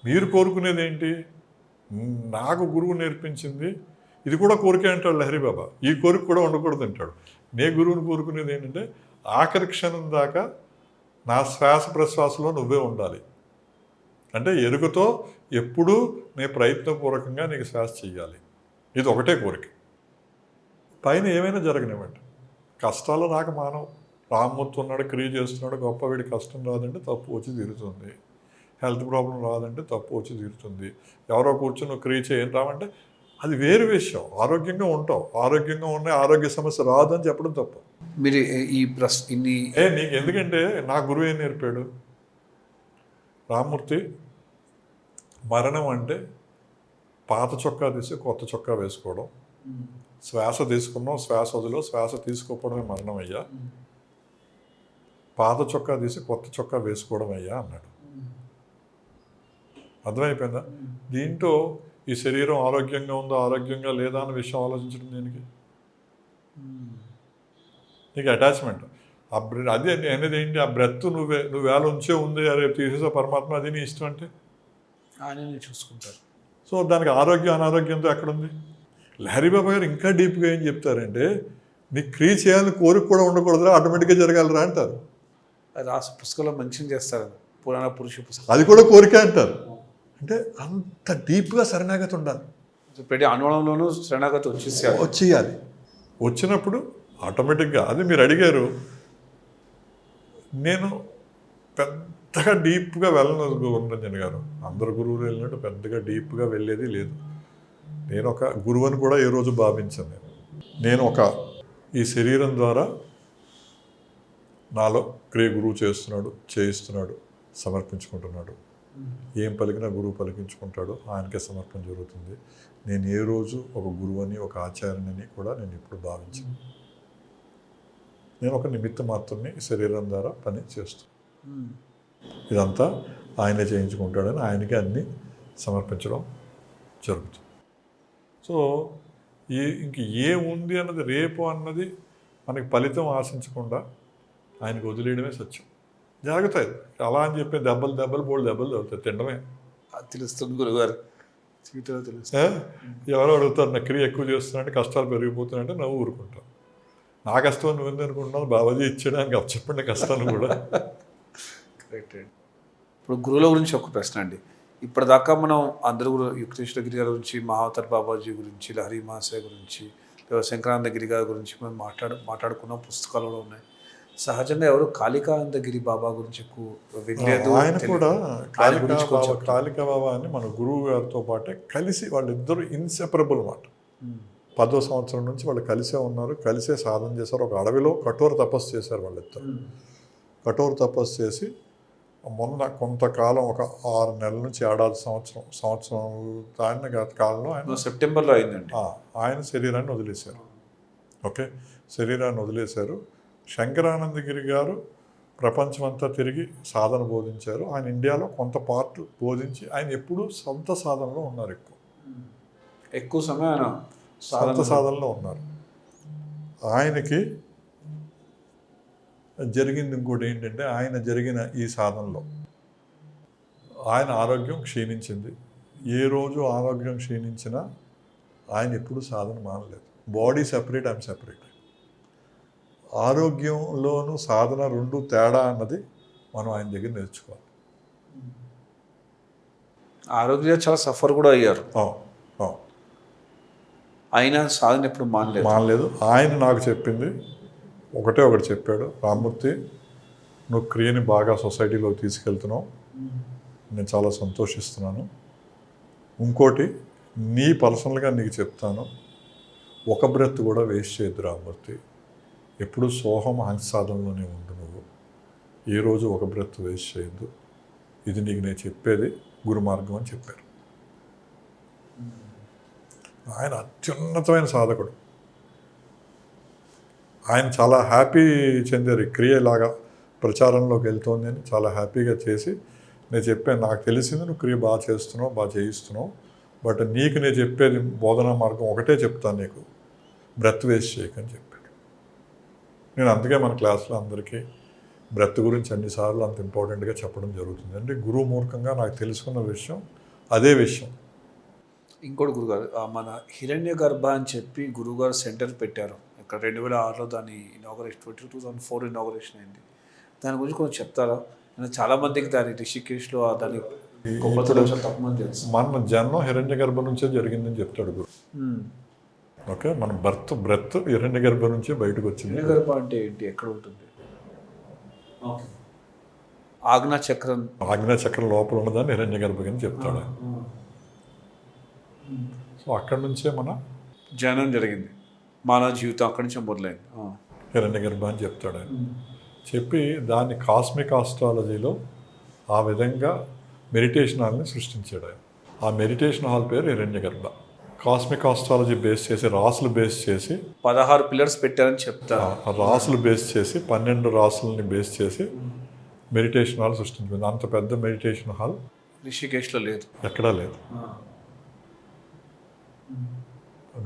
మీరు కోరుకునేది ఏంటి? నాకు గురువు నేర్పించింది, ఇది కూడా కోరికే అంటాడు లహరిబాబా. ఈ కోరిక కూడా ఉండకూడదు అంటాడు. నే గురువుని కోరుకునేది ఏంటంటే ఆఖరి క్షణం దాకా నా శ్వాస ప్రశ్వాసలో నువ్వే ఉండాలి. అంటే ఎరుకతో ఎప్పుడూ నేను ప్రయత్నపూర్వకంగా నీకు శ్వాస చెయ్యాలి. ఇది ఒకటే కోరిక. పైన ఏమైనా జరగనివ్వండి, కష్టాలు రాక మానవు. రామ్మూర్తి ఉన్నాడు, క్రియ చేస్తున్నాడు, గొప్ప వీడి కష్టం రాదంటే తప్పు వచ్చి తీరుతుంది. హెల్త్ ప్రాబ్లం రాదంటే తప్పు వచ్చి తీరుతుంది. ఎవరో కూర్చొని నువ్వు క్రియ చేయని రావంటే అది వేరు విషయం. ఆరోగ్యంగా ఉంటావు, ఆరోగ్యంగా ఉన్నాయి, ఆరోగ్య సమస్య రాదు అని చెప్పడం తప్పు. మీరు ఈ నీకు ఎందుకంటే నా గురువు ఏం నేర్పాడు? రామ్మూర్తి, మరణం అంటే పాత చొక్కా తీసి కొత్త చొక్కా వేసుకోవడం, శ్వాస తీసుకున్నాం, శ్వాస వదిలో, శ్వాస తీసుకోకపోవడమే మరణం అయ్యా. పాత చొక్కా తీసి కొత్త చొక్కా వేసుకోవడం అయ్యా అన్నాడు. అర్థమైపోయిందా? దీంట్లో ఈ శరీరం ఆరోగ్యంగా ఉందా, ఆరోగ్యంగా లేదా అన్న విషయం ఆలోచించడం దీనికి నీకు అటాచ్మెంట్. అది అనేది ఏంటి? ఆ బ్రెత్ నువ్వు వేళ ఉంచే ఉంది, రేపు తీసేసే పరమాత్మ, అది నీ ఇష్టం అంటే ఆయన చూసుకుంటారు. సో దానికి ఆరోగ్యం అనారోగ్యంతో ఎక్కడుంది? లహరిబాబా గారు ఇంకా డీప్గా ఏం చెప్తారంటే నీకు క్రియ చేయాలని కోరిక కూడా ఉండకూడదురా, ఆటోమేటిక్గా జరగాలరా అంటారు. రాసి పుస్తకంలో మెన్షన్ చేస్తారు, పురాణ పురుష పుస్తకం, అది కూడా కోరిక అంటారు. అంటే అంత డీప్గా శరణాగతి ఉండాలి. ప్రతి అనుభవంలోనూ శరణాగతి వచ్చేయాలి. వచ్చినప్పుడు ఆటోమేటిక్గా అది మీరు అడిగారు. నేను పెద్దగా డీప్గా వెళ్ళను గురురంజన్ గారు, అందరు గురువులు వెళ్ళినట్టు పెద్దగా డీప్గా వెళ్ళేది లేదు. నేను ఒక గురువుని కూడా ఏ రోజు భావించాను. నేను ఒక ఈ శరీరం ద్వారా నాలో క్రియ గురువు చేయిస్తున్నాడు, సమర్పించుకుంటున్నాడు. ఏం పలికినా గురువు పలికించుకుంటాడు, ఆయనకే సమర్పణ జరుగుతుంది. నేను ఏ రోజు ఒక గురువని, ఒక ఆచార్యని కూడా నేను ఇప్పుడు భావించాను. నేను ఒక నిమిత్త మాత్రమే శరీరం ద్వారా పని చేస్తాను. ఇదంతా ఆయనే చేయించుకుంటాడని ఆయనకి అన్నీ సమర్పించడం జరుగుతుంది. సో ఇంక ఏముంది అన్నది, రేపు అన్నది మనకి ఫలితం ఆశించకుండా ఆయనకు వదిలేయడమే సత్యం. జరుగుతాయి అలా అని చెప్పి దెబ్బలు బోల్డ్ దెబ్బలు తగులుతాయి, తినడమే. తెలుస్తుంది గురుగారు, జీవితంలో తెలుస్తుంది. ఎవరో అడుగుతారు నా క్రియ ఎక్కువ చేస్తున్నారంటే కష్టాలు పెరిగిపోతున్నాయంటే నవ్వు ఊరుకుంటాను. నా కష్టం నువ్వు అనుకుంటున్నావు, బాబాజీ ఇచ్చడానికి చెప్పండి కష్టాలు కూడా. కరెక్ట్ అండి. ఇప్పుడు గురువుల గురించి ఒక ప్రశ్న అండి. ఇప్పటిదాకా మనం అందరూ యుక్తేశ్వర గిరి గారి గురించి, మహావతార్ బాబాజీ గురించి, లహరి మహాశయ గురించి, శంకరానందగిరి గారి గురించి మనం మాట్లాడుకున్న పుస్తకాలు కూడా ఉన్నాయి. సహజంగా ఎవరు కాళికానందగిరి బాబా గురించి ఎక్కువ వినలేదు. ఆయన కూడా కాళికా బాబా అని మన గురువు గారితో పాటే కలిసి వాళ్ళిద్దరూ ఇన్సెపరబుల్ మాట. 10వ సంవత్సరం నుంచి వాళ్ళు కలిసే ఉన్నారు, కలిసే సాధన చేశారు. ఒక అడవిలో కఠోర తపస్సు చేశారు వాళ్ళిద్దరు. కఠోర తపస్సు చేసి మొన్న కొంతకాలం ఒక 6 నెలల నుంచి ఏడాది సంవత్సరం దాని కాలంలో ఆయన సెప్టెంబర్లో అయిందండి, ఆయన శరీరాన్ని వదిలేశారు. ఓకే, శరీరాన్ని వదిలేశారు. శంకరానందగిరి గారు ప్రపంచమంతా తిరిగి సాధన బోధించారు. ఆయన ఇండియాలో కొంత పార్ట్ బోధించి ఆయన ఎప్పుడూ సొంత సాధనలో ఉన్నారు. ఎక్కువ సమయం ఆయన సొంత సాధనలో ఉన్నారు. ఆయనకి జరిగింది ఇంకోటి ఏంటంటే, ఆయన జరిగిన ఈ సాధనలో ఆయన ఆరోగ్యం క్షీణించింది. ఏ రోజు ఆరోగ్యం క్షీణించినా ఆయన ఎప్పుడు సాధన మానలేదు. Body separate, I'm separate. ఆరోగ్యంలోనూ సాధన రెండు తేడా అన్నది మనం ఆయన దగ్గర నేర్చుకోవాలి. ఆరోగ్యంగా చాలా సఫర్ కూడా అయ్యారు, అయినా సాధన ఎప్పుడు మానలేదు. ఆయన నాకు చెప్పింది ఒకటి చెప్పాడు, రామ్మూర్తి నువ్వు క్రియని బాగా సొసైటీలో తీసుకెళ్తున్నావు, నేను చాలా సంతోషిస్తున్నాను. ఇంకోటి నీ పర్సనల్గా నీకు చెప్తాను, ఒక బ్రెత్ కూడా వేస్ట్ చేయొద్దు రామ్మూర్తి, ఎప్పుడు సోహం హంస సాధనలోనే ఉండు, నువ్వు ఏ రోజు ఒక బ్రెత్ వేస్ట్ చేయొద్దు, ఇది నీకు నేను చెప్పేది గురు మార్గం అని చెప్పారు. ఆయన అత్యున్నతమైన సాధకుడు. ఆయన చాలా హ్యాపీ చెందారు. ఈ క్రియలాగా ప్రచారంలోకి వెళ్తోంది అని చాలా హ్యాపీగా చేసి, నేను చెప్పాను నాకు తెలిసింది నువ్వు క్రియ బాగా చేస్తున్నావు, బాగా చేయిస్తున్నావు, బట్ నీకు నేను చెప్పేది బోధనా మార్గం ఒకటే చెప్తాను, నీకు బ్రెత్ వేస్ట్ చేయకని చెప్పాడు. నేను అందుకే మన క్లాస్లో అందరికీ బ్రెత్ గురించి అన్నిసార్లు అంత ఇంపార్టెంట్గా చెప్పడం జరుగుతుంది. అంటే గురువు మూర్ఖంగా నాకు తెలుసుకున్న విషయం అదే విషయం. ఇంకోటి గురుగారు, మన హిరణ్య గర్భ అని చెప్పి గురువుగారు సెంటర్ పెట్టారు ఇక్కడ 2006లో, దాని ఇనాగరేషన్ 2004 ఇనాగరేషన్ అయింది. దాని గురించి కొంచెం చెప్తారా? చాలామందికి దాని రిషికేశ్లో దాని గొప్పతనం తక్కువ తెలుసు. మన జన్మం హిరణ్య గర్భం నుంచే జరిగిందని చెప్తాడు గురు. ఓకే, మన బ్రెత్ హిరణ్య గర్భం నుంచే బయటకు వచ్చింది. హిరణ్య గర్భ అంటే ఏంటి, ఎక్కడ ఉంటుంది? ఆజ్ఞాచక్రం లోపల ఉన్నదాన్ని హిరణ్య గర్భం అని చెప్తాడు. సో అక్కడి నుంచే మన జనం జరిగింది, మానవ జీవితం అక్కడి నుంచే మొదలైంది. హిరణ్య గర్భ అని చెప్తాడు ఆయన. చెప్పి దాన్ని కాస్మిక్ ఆస్ట్రాలజీలో ఆ విధంగా మెడిటేషన్ హాల్ని సృష్టించాడు ఆయన. ఆ మెడిటేషన్ హాల్ పేరు హిరణ్య గర్భ. కాస్మిక్ ఆస్ట్రాలజీ బేస్ చేసి, రాసులు బేస్ చేసి 16 పిల్లర్స్ పెట్టారని చెప్తారు. రాసులు బేస్ చేసి 12 రాసులని బేస్ చేసి మెడిటేషన్ హాల్ సృష్టించింది. అంత పెద్ద మెడిటేషన్ హాల్ రిషికేశ్లో లేదు, ఎక్కడా లేదు.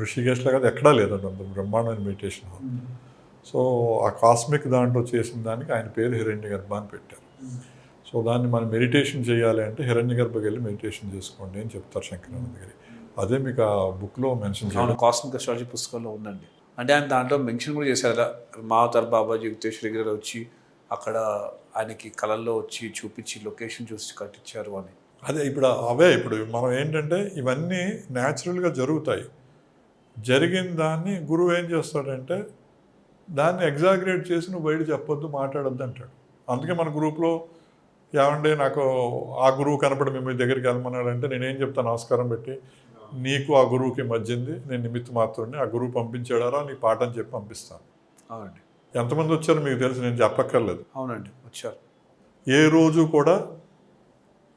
ఋషికేశ్లో కాదు, ఎక్కడా లేదండి అంత బ్రహ్మాండమైన మెడిటేషన్ హాల్. సో ఆ కాస్మిక్ దాంట్లో చేసిన దానికి ఆయన పేరు హిరణ్య గర్భ అని పెట్టారు. సో దాన్ని మనం మెడిటేషన్ చేయాలి అంటే హిరణ్య గర్భకి వెళ్ళి మెడిటేషన్ చేసుకోండి అని చెప్తారు శంకరానందగిరి. అదే మీకు ఆ బుక్లో మెన్షన్ చేయాలి. కాస్మిక్ అస్ట్రాలజీ పుస్తకంలో ఉందండి. అంటే ఆయన దాంట్లో మెన్షన్ కూడా చేశారు, మహావతార్ బాబాజీ యుక్తేశ్వర గిరి వచ్చి అక్కడ ఆయనకి కళల్లో వచ్చి చూపించి లొకేషన్ చూసి కట్టించారు అని. అదే ఇప్పుడు మనం ఏంటంటే ఇవన్నీ న్యాచురల్గా జరుగుతాయి. జరిగిన దాన్ని గురువు ఏం చేస్తాడంటే దాన్ని ఎగ్జాగరేట్ చేసి నువ్వు బయట చెప్పొద్దు, మాట్లాడొద్దు అంటాడు. అందుకే మన గ్రూప్లో ఏమంటే నాకు ఆ గురువు కనపడి మేము దగ్గరికి వెళ్ళమన్నాడంటే నేనేం చెప్తాను, నమస్కారం పెట్టి, నీకు ఆ గురువుకి మధ్యంది, నేను నిమిత్త మాత్రమే, ఆ గురువు పంపించాడారా నీ పాఠం చెప్పి పంపిస్తాను. అవునండి, ఎంతమంది వచ్చారో మీకు తెలుసు, నేను చెప్పక్కర్లేదు. అవునండి, వచ్చారు. ఏ రోజు కూడా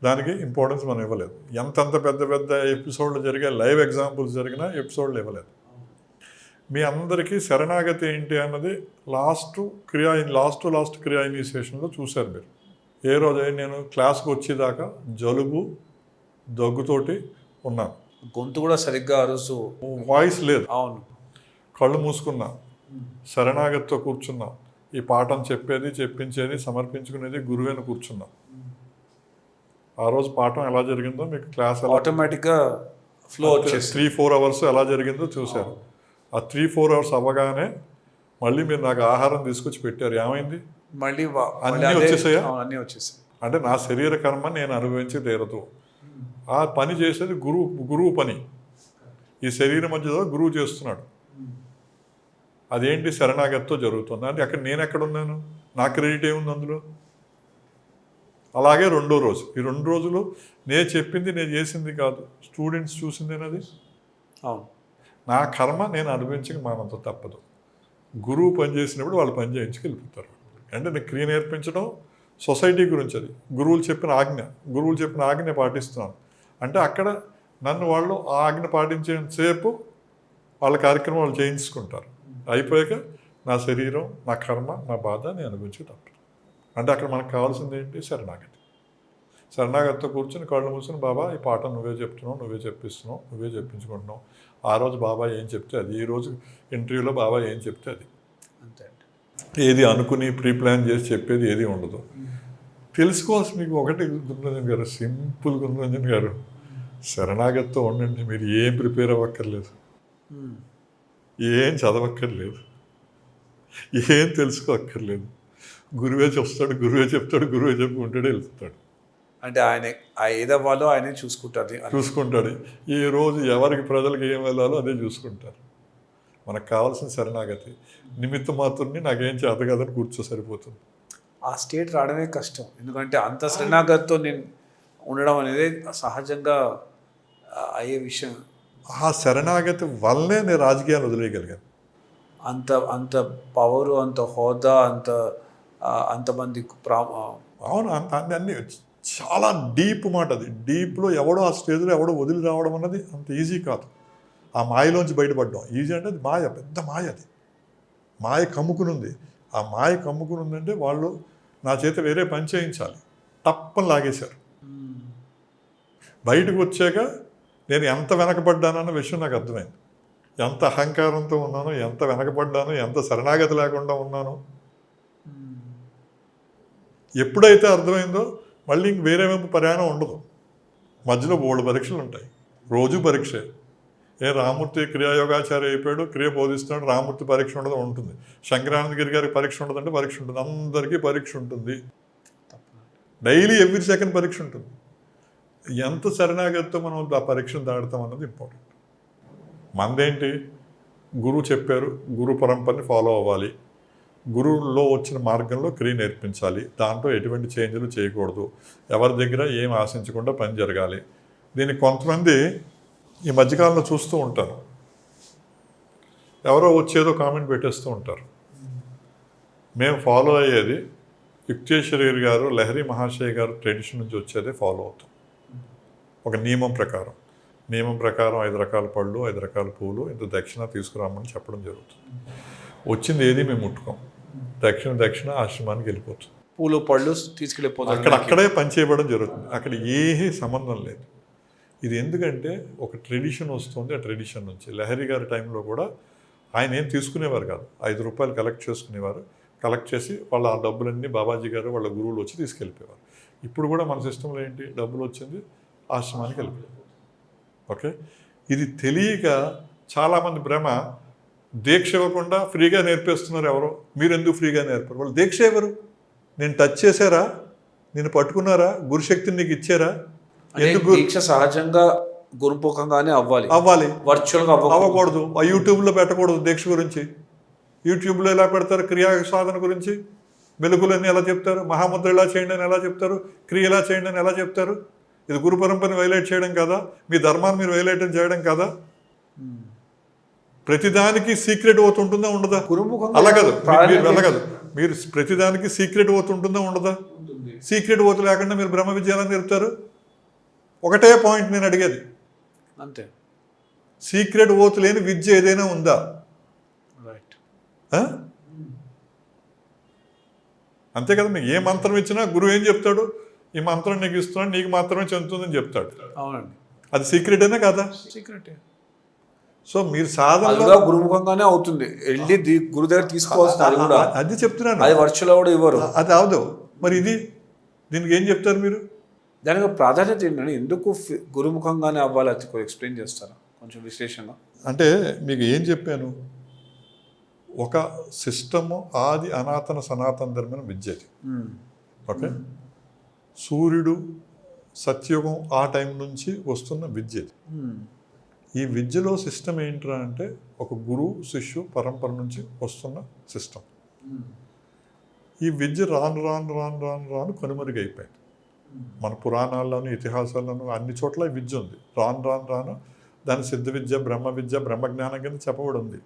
దానికి ఇంపార్టెన్స్ మనం ఇవ్వలేదు. ఎంతంత పెద్ద పెద్ద ఎపిసోడ్లు జరిగా, లైవ్ ఎగ్జాంపుల్స్ జరిగిన ఎపిసోడ్లు ఇవ్వలేదు. మీ అందరికీ శరణాగతి ఏంటి అన్నది లాస్ట్ క్రియా ఇనిషియేషన్లో చూశారు మీరు. ఏ రోజు నేను క్లాస్కి వచ్చేదాకా జలుబు దగ్గుతోటి ఉన్నాను, గొంతు కూడా సరిగ్గా అరుసు, వాయిస్ లేదు, అవును, కళ్ళు మూసుకున్నా, శరణాగతితో కూర్చున్నా. ఈ పాఠం చెప్పేది, చెప్పించేది, సమర్పించుకునేది గురువేను కూర్చున్నా. ఆ రోజు పాఠం ఎలా జరిగిందో మీకు క్లాస్ ఆటోమేటిక్గా ఫ్లో వచ్చేసి 3-4 అవర్స్ ఎలా జరిగిందో చూశారు. ఆ 3-4 అవర్స్ అవ్వగానే మళ్ళీ మీరు నాకు ఆహారం తీసుకొచ్చి పెట్టారు. ఏమైంది? మళ్ళీ అన్నీ వచ్చేసాయా? అన్నీ వచ్చేసాయి. అంటే నా శరీర కర్మ నేను అనుభవించి తీరదు. ఆ పని చేసేది గురువు పని. ఈ శరీరం మధ్యలో గురువు చేస్తున్నాడు. అదేంటి? శరణాగతితో జరుగుతుంది. అంటే అక్కడ నేను ఎక్కడున్నాను? నా క్రెడిట్ ఏముంది అందులో? అలాగే రెండో రోజు, ఈ 2 రోజులు నేను చెప్పింది నేను చేసింది కాదు, స్టూడెంట్స్ చూసిందేనది. అవును, నా కర్మ నేను అనుభవించక మానంత తప్పదు. గురువు పని చేసినప్పుడు వాళ్ళు పని చేయించుకు వెళ్ళిపోతారు. అంటే నేను క్రియ నేర్పించడం సొసైటీ గురించి, అది గురువులు చెప్పిన ఆజ్ఞ పాటిస్తున్నాను. అంటే అక్కడ నన్ను వాళ్ళు ఆ ఆజ్ఞ పాటించేంతసేపు వాళ్ళ కార్యక్రమాలు చేయించుకుంటారు. అయిపోయాక నా శరీరం, నా కర్మ, నా బాధ నేను అనుభవించక తప్పదు. అంటే అక్కడ మనకు కావాల్సింది ఏంటి? శరణాగతి. శరణాగతితో కూర్చొని కళ్ళు మూసుకుని, బాబా ఈ పాఠం నువ్వే చెప్తున్నావు, నువ్వే చెప్పిస్తున్నావు, నువ్వే చెప్పించుకుంటున్నావు. ఆ రోజు బాబా ఏం చెప్తే అది, ఈ రోజు ఇంటర్వ్యూలో బాబా ఏం చెప్తే అది. అంతే అండి. ఏది అనుకుని ప్రీ ప్లాన్ చేసి చెప్పేది ఏది ఉండదు. తెలుసుకోవాల్సి మీకు ఒకటి, గురురంజన్ గారు, సింపుల్ గురురంజన్ గారు, శరణాగతితో ఉండండి. మీరు ఏం ప్రిపేర్ అవ్వక్కర్లేదు, ఏం చదవక్కర్లేదు, ఏం తెలుసుకోక్కర్లేదు. గురువే చెప్తాడు, గురువే చెప్పుకుంటాడు, వెళ్తాడు. అంటే ఆయన ఏదవ్వాలో ఆయనే చూసుకుంటాడు. ఈ రోజు ఎవరికి ప్రజలకు ఏం వెళ్ళాలో అదే చూసుకుంటారు. మనకు కావాల్సిన శరణాగతి. నిమిత్త మాత్రుని నాకేం చేత కదని కూర్చో సరిపోతుంది. ఆ స్టేట్ రావడమే కష్టం, ఎందుకంటే అంత శరణాగతితో నేను ఉండడం అనేది సహజంగా అయ్యే విషయం. ఆ శరణాగతి వల్లనే నేను రాజకీయాలు వదిలేయగలిగాను. అంత పవరు, అంత హోదా, అంతమంది అవును, అన్నీ చాలా డీప్ మాట. అది డీప్లో ఎవడో ఆ స్టేజ్లో ఎవడో వదిలి రావడం అన్నది అంత ఈజీ కాదు. ఆ మాయలోంచి బయటపడడం ఈజీ అంటే అది మాయ, పెద్ద మాయ. అది మాయ కమ్ముకునుంది. ఆ మాయ కమ్ముకునుందంటే వాళ్ళు నా చేత వేరే పని చేయించాలి, తప్పని లాగేశారు. బయటకు వచ్చాక నేను ఎంత వెనకబడ్డానన్న విషయం నాకు అర్థమైంది. ఎంత అహంకారంతో ఉన్నానో, ఎంత వెనకబడ్డానో, ఎంత శరణాగతి లేకుండా ఉన్నానో ఎప్పుడైతే అర్థమైందో మళ్ళీ ఇంక వేరే వైపు ప్రయాణం ఉండదు. మధ్యలో 3 పరీక్షలు ఉంటాయి, రోజు పరీక్షే. రామూర్తి క్రియాయోగాచార్య అయిపోయాడు, క్రియ బోధిస్తున్నాడు, రామూర్తి పరీక్ష ఉండదు, ఉంటుంది. శంకరానందగిరి గారికి పరీక్ష ఉండదంటే పరీక్ష ఉంటుంది. అందరికీ పరీక్ష ఉంటుంది. డైలీ ఎవ్రీ సెకండ్ పరీక్ష ఉంటుంది. ఎంత శరణాగతితో మనం ఆ పరీక్షను దాడతాం అన్నది ఇంపార్టెంట్. మందేంటి? గురువు చెప్పారు, గురు పరంపరని ఫాలో అవ్వాలి, గురువులో వచ్చిన మార్గంలో క్రియ నేర్పించాలి, దాంట్లో ఎటువంటి చేంజ్లు చేయకూడదు, ఎవరి దగ్గర ఏం ఆశించకుండా పని జరగాలి. దీన్ని కొంతమంది ఈ మధ్యకాలంలో చూస్తూ ఉంటాను, ఎవరో వచ్చేదో కామెంట్ పెట్టేస్తూ ఉంటారు. మేము ఫాలో అయ్యేది యుక్తేశ్వరి గారు, లహరి మహాశయ గారు ట్రెడిషన్ నుంచి వచ్చేదే ఫాలో అవుతాం. ఒక నియమం ప్రకారం 5 రకాల పళ్ళు, 5 రకాల పూలు, ఇంత దక్షిణ తీసుకురామని చెప్పడం జరుగుతుంది. వచ్చింది ఏది మేము ముట్టుకోం. దక్షిణ ఆశ్రమానికి వెళ్ళిపోతుంది. పూలు పళ్ళు తీసుకెళ్ళిపోతాం. అక్కడే పని చేయబడడం జరుగుతుంది. అక్కడ ఏ సంబంధం లేదు. ఇది ఎందుకంటే ఒక ట్రెడిషన్ వస్తుంది. ఆ ట్రెడిషన్ నుంచి లహరి గారి టైంలో కూడా ఆయన ఏం తీసుకునేవారు కాదు. 5 రూపాయలు కలెక్ట్ చేసుకునేవారు. కలెక్ట్ చేసి వాళ్ళ ఆ డబ్బులన్నీ బాబాజీ గారు వాళ్ళ గురువులు వచ్చి తీసుకెళ్ళిపోయేవారు. ఇప్పుడు కూడా మన సిస్టంలో ఏంటి? డబ్బులు వచ్చింది, ఆశ్రమానికి వెళ్ళిపోయారు. ఓకే, ఇది తెలియక చాలామంది భ్రమ. దీక్ష ఇవ్వకుండా ఫ్రీగా నేర్పేస్తున్నారు ఎవరో. మీరు ఎందుకు ఫ్రీగా నేర్పరు? వాళ్ళు దీక్ష ఎవరు? నేను టచ్ చేశారా? నేను పట్టుకున్నారా? గురుశక్తిని నీకు ఇచ్చారా? ఎందుకు? దీక్ష సహజంగా గురుముఖంగానే అవ్వాలి, వర్చువల్గా అవ్వకూడదు. ఆ యూట్యూబ్లో పెట్టకూడదు దీక్ష గురించి. యూట్యూబ్లో ఎలా పెడతారు? క్రియా సాధన గురించి మెలుకులన్నీ ఎలా చెప్తారు? మహాముద్ర ఎలా చేయండి అని ఎలా చెప్తారు? క్రియ ఎలా చేయండి అని ఎలా చెప్తారు? ఇది గురు పరంపరని వైలేట్ చేయడం కదా? మీ ధర్మాన్ని మీరు వైలేట్ చేయడం కదా? ప్రతిదానికి సీక్రెట్ ఓత్ ఉంటుందా ఉండదా? గురుముఖంగా అలా కాదు, ప్రాధాన్యత అలా కాదు. మీరు ప్రతిదానికి సీక్రెట్ ఓత్ ఉంటుందా ఉండదా? సీక్రెట్ ఓత్ లేకుండా మీరు బ్రహ్మ విద్య ఎలా నేర్పుతారు? ఒకటే పాయింట్ నేను అడిగేది. అంతే. సీక్రెట్ ఓత్ లేని విద్య ఏదైనా ఉందా? రైట్. అంతే కదా. మీకు ఏ మంత్రం ఇచ్చినా గురువు ఏం చెప్తాడు? ఈ మంత్రం నీకు ఇస్తున్నాడు, నీకు మాత్రమే చెందుతుందని చెప్తాడు. అవునండి. అది సీక్రెటేనా కదా? సీక్రెట్. సో మీరు సాధనలో గురుముఖంగానే అవుతుంది. వెళ్ళి గురు దగ్గర తీసుకోవాల్సిన అది కూడా, అది చెప్తున్నాను, అది వర్చువల్ కూడా ఇవ్వరు. అది అవదు. మరి ఇది దీనికి ఏం చెప్తారు మీరు? దానికి ప్రాధాన్యత ఏంటంటే ఎందుకు గురుముఖంగానే అవ్వాలి, అది ఎక్స్ప్లెయిన్ చేస్తారా కొంచెం విశ్లేషణ? అంటే మీకు ఏం చెప్పాను, ఒక సిస్టము ఆది అనాతన సనాతన ధర్మమైన విద్య అది. ఓకే, సూర్యుడు సత్యుగం ఆ టైం నుంచి వస్తున్న విద్య అది. ఈ విద్యలో సిస్టమ్ ఏంట్రా అంటే ఒక గురువు శిష్యు పరంపర నుంచి వస్తున్న సిస్టమ్. ఈ విద్య రాను రాను రాను రాను రాను కనుమరుగైపోయింది. మన పురాణాల్లోనూ ఇతిహాసాల్లోనూ అన్ని చోట్ల ఈ విద్య ఉంది. రాను రాను రాను దాని సిద్ధ విద్య, బ్రహ్మజ్ఞానం కింద చెప్పబడి ఉంది.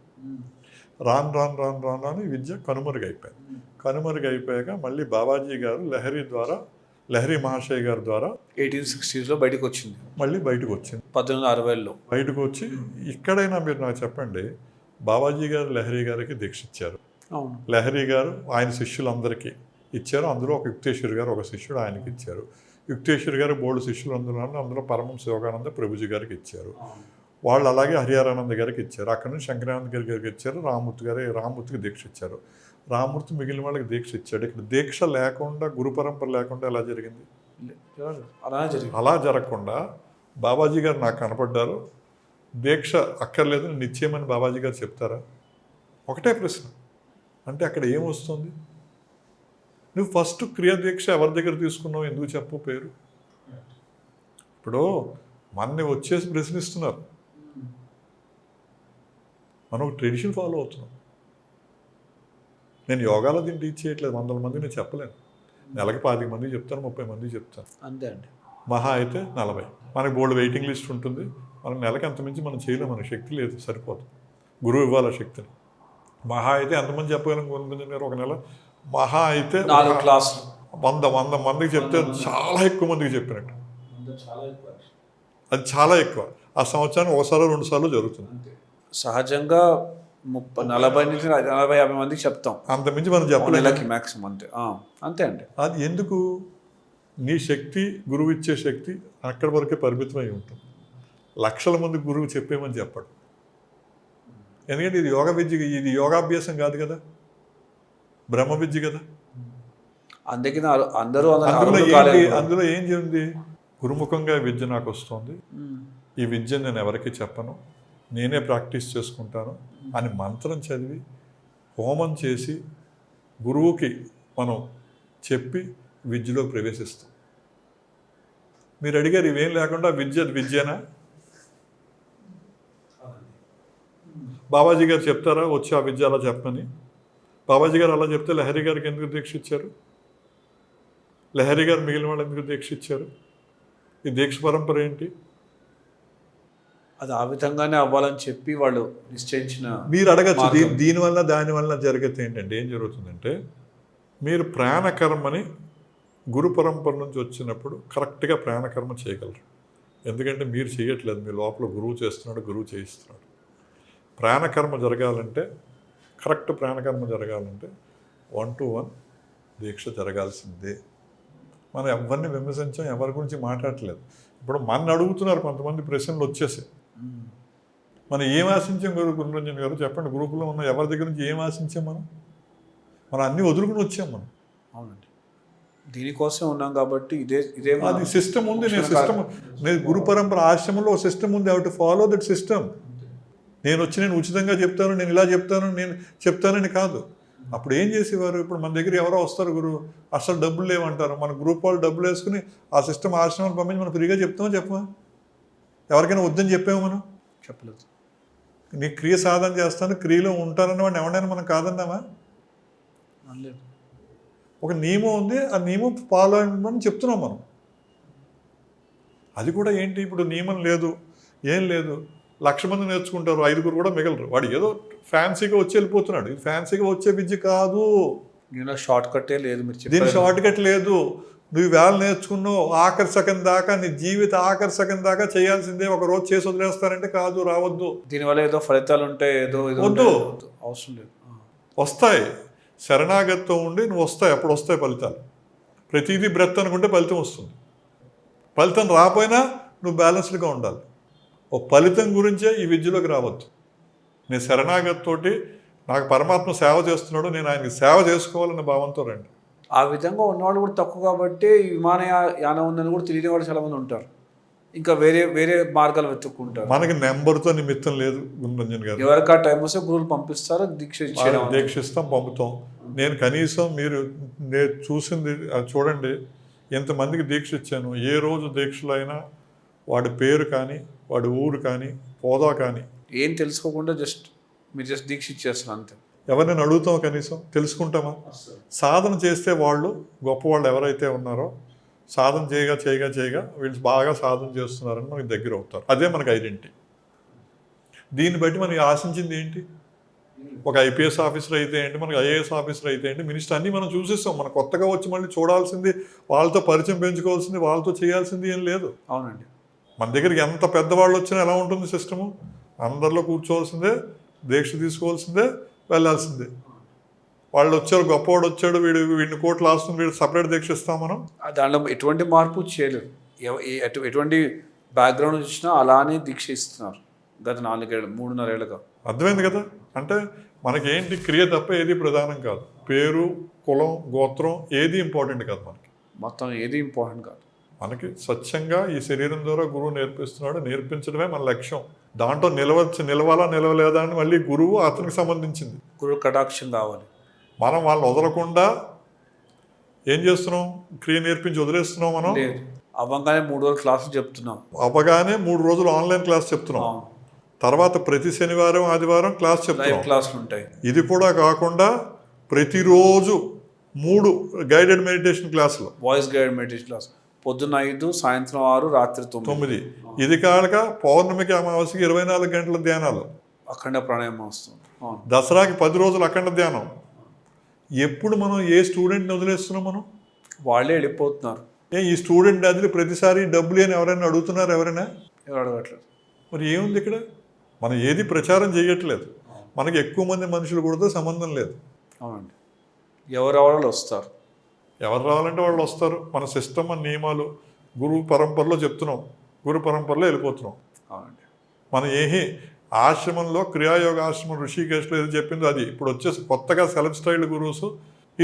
రాను రాను రాను రాను రాను ఈ విద్య కనుమరుగైపోయింది. కనుమరుగైపోయాక మళ్ళీ బాబాజీ గారు లహరి మహాశయ గారి ద్వారా 1860s బయటకు వచ్చింది. మళ్ళీ బయటకు వచ్చింది. 1860లో బయటకు వచ్చి ఇక్కడైనా మీరు నాకు చెప్పండి, బాబాజీ గారు లహరి గారికి దీక్ష ఇచ్చారు. అవును. లహరి గారు ఆయన శిష్యులందరికీ ఇచ్చారు. అందులో ఒక యుక్తేశ్వరి గారు ఒక శిష్యుడు ఆయనకి ఇచ్చారు. యుక్తేశ్వరి గారు బోర్డు శిష్యులు అందులో పరమం శివకానంద ప్రభుజీ గారికి ఇచ్చారు. వాళ్ళు అలాగే హరిహరానంద గారికి ఇచ్చారు. అక్కడ నుంచి శంకరానంద గారికి ఇచ్చారు. రామమూర్తికి దీక్ష ఇచ్చారు. రామమూర్తి మిగిలిన వాళ్ళకి దీక్ష ఇచ్చాడు. ఇక్కడ దీక్ష లేకుండా, గురు పరంపర లేకుండా ఎలా జరిగింది? అలా జరగకుండా బాబాజీ గారు నాకు కనపడ్డారు, దీక్ష అక్కర్లేదు నేను ఇచ్చేయమని బాబాజీ గారు చెప్తారా? ఒకటే ప్రశ్న. అంటే అక్కడ ఏమొస్తుంది? నువ్వు ఫస్ట్ క్రియాదీక్ష ఎవరి దగ్గర తీసుకున్నావు, ఎందుకు చెప్పు పేరు? ఇప్పుడు మనని వచ్చేసి ప్రశ్నిస్తున్నారు, మనం ఒక ట్రెడిషన్ ఫాలో అవుతున్నాం. నేను యోగాలో దీన్ని టీచ్ చేయట్లేదు, 100 మంది నేను చెప్పలేను. నెలకి 25 మంది చెప్తాను, 30 మంది చెప్తాను, అంతే అండి. మహా అయితే 40. మనకి బోల్డ్ వెయిటింగ్ లిస్ట్ ఉంటుంది. మనం నెలకి అంత మించి మనం చేయలేము, మన శక్తి లేదు, సరిపోదు. గురువు ఇవ్వాలి శక్తిని. మహా అయితే ఎంతమంది చెప్పగలం గురువు? ఒక నెల మహా అయితే 4 క్లాసులు 100 మందికి చెప్తే చాలా ఎక్కువ మందికి చెప్పినట్టు. అది చాలా ఎక్కువ. ఆ సంవత్సరానికి 1 సార్లు 2 సార్లు జరుగుతుంది. సహజంగా 40 నుంచి 40-50 మందికి చెప్తాం, అంతమించి మనం చెప్పలేము. నెలకి మ్యాక్సిమం. అంతే అంతే అండి. అది ఎందుకు? నీ శక్తి, గురువు ఇచ్చే శక్తి అక్కడి వరకే పరిమితమై ఉంటుంది. లక్షల మంది గురువు చెప్పేమని చెప్పడు. ఎందుకంటే ఇది యోగ విద్య, ఇది యోగాభ్యాసం కాదు కదా, బ్రహ్మ విద్య కదా. అందుకే అందరూ అందులో ఏం చేయండి, గురుముఖంగా విద్య నాకు వస్తుంది, ఈ విద్య నేను ఎవరికి చెప్పను, నేనే ప్రాక్టీస్ చేసుకుంటాను అని మంత్రం చదివి హోమం చేసి గురువుకి మనం చెప్పి విద్యలో ప్రవేశిస్తాం. మీరు అడిగారు ఇవేం లేకుండా విద్యనా? బాబాజీ గారు చెప్తారా వచ్చి ఆ విద్య అలా చెప్పని? బాబాజీ గారు అలా చెప్తే లహరి గారికి ఎందుకు దీక్ష ఇచ్చారు? లహరి గారు మిగిలిన వాళ్ళు ఎందుకు దీక్ష ఇచ్చారు? ఈ దీక్ష పరంపర ఏంటి? అది ఆ విధంగానే అవ్వాలని చెప్పి వాళ్ళు నిశ్చయించిన. మీరు అడగచ్చు దీనివల్ల దానివల్ల జరిగితే ఏంటంటే ఏం జరుగుతుందంటే, మీరు ప్రాణకర్మని గురు పరంపర నుంచి వచ్చినప్పుడు కరెక్ట్గా ప్రాణకర్మ చేయగలరు. ఎందుకంటే మీరు చేయట్లేదు, మీ లోపల గురువు చేస్తున్నాడు, గురువు చేయిస్తున్నాడు. ప్రాణకర్మ జరగాలంటే, కరెక్ట్ ప్రాణకర్మ జరగాలంటే 1 to 1 దీక్ష జరగాల్సిందే. మనం ఎవరిని విమర్శించాం, ఎవరి గురించి మాట్లాడట్లేదు. ఇప్పుడు మన అడుగుతున్నారు కొంతమంది ప్రశ్నలు వచ్చేసి, మనం ఏం ఆశించాం గురురంజన్ గారు చెప్పండి? గ్రూపులో ఉన్న ఎవరి దగ్గర నుంచి ఏం ఆశించాం? మనం అన్నీ వదులుకుని వచ్చాం. మనం అవునండి, దీనికోసం ఉన్నాం కాబట్టి ఇదే అది సిస్టమ్ ఉంది. నేను గురు పరంపర ఆశ్రమంలో సిస్టమ్ ఉంది. To follow that system. నేను ఉచితంగా చెప్తాను, నేను ఇలా చెప్తాను, నేను చెప్తానని కాదు. అప్పుడు ఏం చేసేవారు? ఇప్పుడు మన దగ్గర ఎవరో వస్తారు గురువు, అసలు డబ్బులు లేవంటారు. మన గ్రూప్ వాళ్ళు డబ్బులు వేసుకుని ఆ సిస్టమ్ ఆశ్రమాలు పంపించి మనం ఫ్రీగా చెప్తామో చెప్పమా? ఎవరికైనా వద్దని చెప్పాము? మనం చెప్పలేదు. నీ క్రియ సాధన చేస్తాను, క్రియలో ఉంటానని వాడిని ఎవరైనా మనం కాదన్నామా? లేదు. ఒక నియమం ఉంది, ఆ నియమం ఫాలో అవ్వమని చెప్తున్నాం మనం. అది కూడా ఏంటి, ఇప్పుడు నియమం లేదు, ఏం లేదు, 1,00,000 మంది నేర్చుకుంటారు, 5గురు కూడా మిగలరు. వాడు ఏదో ఫ్యాన్సీగా వచ్చి వెళ్ళిపోతున్నాడు. ఇది ఫ్యాన్సీగా వచ్చే విద్య కాదు, దీనిలో షార్ట్ కట్టే లేదు. మీరు దీని చెప్పారు షార్ట్ కట్ లేదు. నువ్వు వేళ నేర్చుకున్నావు, ఆఖరి సెకండ్ దాకా, నీ జీవిత ఆఖరి సెకండ్ దాకా చేయాల్సిందే. ఒక రోజు చేసి వదిలేస్తారంటే కాదు, రావద్దు. దీనివల్ల ఏదో ఫలితాలు ఉంటాయి, ఏదో ఏదో వద్దు. ఉంటాయి. అవసరం లేదు. వస్తాయి, శరణాగతితో ఉండి నువ్వు వస్తాయి, అప్పుడు వస్తాయి ఫలితాలు. ప్రతిదీ బ్రెత్ అనుకుంటే ఫలితం వస్తుంది. ఫలితం రాకపోయినా నువ్వు బ్యాలెన్స్డ్గా ఉండాలి. ఓ ఫలితం గురించే ఈ విద్యలోకి రావద్దు. నేను శరణాగతితోటి నాకు పరమాత్మ సేవ చేస్తున్నాడు, నేను ఆయనకి సేవ చేసుకోవాలన్న భావంతో రండి. ఆ విధంగా ఉన్నవాళ్ళు కూడా తక్కువ కాబట్టి ఈ విమానయానం ఉందని కూడా తెలియని వాళ్ళు చాలా మంది ఉంటారు. ఇంకా వేరే వేరే మార్గాలు వెతుక్కుంటారు. మనకి నెంబర్తో నిమిత్తం లేదు గుండ్రంజన్ గారు. ఎవరికి ఆ టైం వస్తే గురువులు పంపిస్తారు, దీక్ష ఇచ్చేయడం. దీక్షిస్తాం, పంపుతాం. నేను కనీసం మీరు నేను చూసింది అది చూడండి, ఎంతమందికి దీక్ష ఇచ్చాను. ఏ రోజు దీక్షలు అయినా వాడి పేరు కానీ, వాడి ఊరు కానీ, హోదా కానీ ఏం తెలుసుకోకుండా మీరు జస్ట్ దీక్ష ఇచ్చేస్తారు అంతే. ఎవరినైనా అడుగుతాం, కనీసం తెలుసుకుంటామా? సాధన చేస్తే వాళ్ళు గొప్పవాళ్ళు ఎవరైతే ఉన్నారో సాధన చేయగా వీళ్ళు బాగా సాధన చేస్తున్నారని మనకి దగ్గర అవుతారు. అదే మనకి ఐడెంటిటీ. దీన్ని బట్టి మనకి ఆశించింది ఏంటి? ఒక ఐపీఎస్ ఆఫీసర్ అయితే ఏంటి, మనకి ఐఏఎస్ ఆఫీసర్ అయితే ఏంటి, మినిస్టర్, అన్నీ మనం చూసేస్తాం. మనం కొత్తగా వచ్చి మళ్ళీ చూడాల్సింది, వాళ్ళతో పరిచయం పెంచుకోవాల్సింది, వాళ్ళతో చేయాల్సింది ఏం లేదు. అవునండి. మన దగ్గరికి ఎంత పెద్దవాళ్ళు వచ్చినా ఎలా ఉంటుంది సిస్టము? అందరిలో కూర్చోవాల్సిందే, దీక్ష తీసుకోవాల్సిందే, వెళ్ళాల్సిందే. వాళ్ళు వచ్చారు, గొప్పవాడు వచ్చాడు, వీడిని కోట్లు ఆస్తుంది, వీడు సపరేట్ దీక్ష ఇస్తాం మనం. దాంట్లో ఎటువంటి మార్పు చేయలేదు. ఎటువంటి బ్యాక్గ్రౌండ్ వచ్చినా అలానే దీక్ష ఇస్తున్నారు గత 3.5 ఏళ్ళుగా. అర్థమైంది కదా? అంటే మనకేంటి, క్రియ తప్ప ఏది ప్రధానం కాదు. పేరు, కులం, గోత్రం ఏది ఇంపార్టెంట్ కాదు. మనకి మొత్తం ఏది ఇంపార్టెంట్ కాదు. మనకి స్వచ్ఛంగా ఈ శరీరం ద్వారా గురువు నేర్పిస్తున్నాడు, నేర్పించడమే మన లక్ష్యం. దాంట్లో నిలవాలా నిలవలేదా అని మళ్ళీ గురువు అతనికి సంబంధించింది. గురువు కటాక్షం కావాలి. మనం వాళ్ళని వదలకుండా ఏం చేస్తున్నాం? క్రియ నేర్పించి వదిలేస్తున్నాం. మనం అవ్వగానే 3 రోజులు క్లాసులు చెప్తున్నాం, అవ్వగానే 3 రోజులు ఆన్లైన్ క్లాస్ చెప్తున్నాం, తర్వాత ప్రతి శనివారం ఆదివారం క్లాస్ చెప్తున్నాం, క్లాసులు ఉంటాయి. ఇది కూడా కాకుండా ప్రతిరోజు 3 గైడెడ్ మెడిటేషన్ క్లాసులు, వాయిస్ గైడెడ్ మెడిటేషన్ క్లాస్, పొద్దున్న 5, సాయంత్రం 6, రాత్రి 9. ఇది కాక పౌర్ణమికి అమావాస్యకి 24 గంటల ధ్యానాలు, అఖండ ప్రాణాయామం వస్తుంది. దసరాకి 10 రోజులు అఖండ ధ్యానం. ఎప్పుడు మనం ఏ స్టూడెంట్ని వదిలేస్తున్నాం? మనం వాళ్ళే వెళ్ళిపోతున్నారు. ఈ స్టూడెంట్ అది ప్రతిసారి డబ్బులు అని ఎవరైనా అడుగుతున్నారు? ఎవరు అడగట్లేదు. మరి ఏముంది ఇక్కడ? మనం ఏది ప్రచారం చేయట్లేదు. మనకి ఎక్కువ మంది మనుషులు కూడా సంబంధం లేదు. అవునండి. ఎవరు రావాలో వస్తారు. ఎవరు రావాలంటే వాళ్ళు వస్తారు. మన సిస్టమ్, మన నియమాలు గురువు పరంపరలో చెప్తున్నాం, గురు పరంపరలో వెళ్ళిపోతున్నాం. అవునండి. మనం ఏహి ఆశ్రమంలో క్రియాయోగ ఆశ్రమం ఋషికేశ్లో ఏది చెప్పిందో అది ఇప్పుడు వచ్చేసి కొత్తగా సెల్ఫ్ స్టైల్ గురువుస్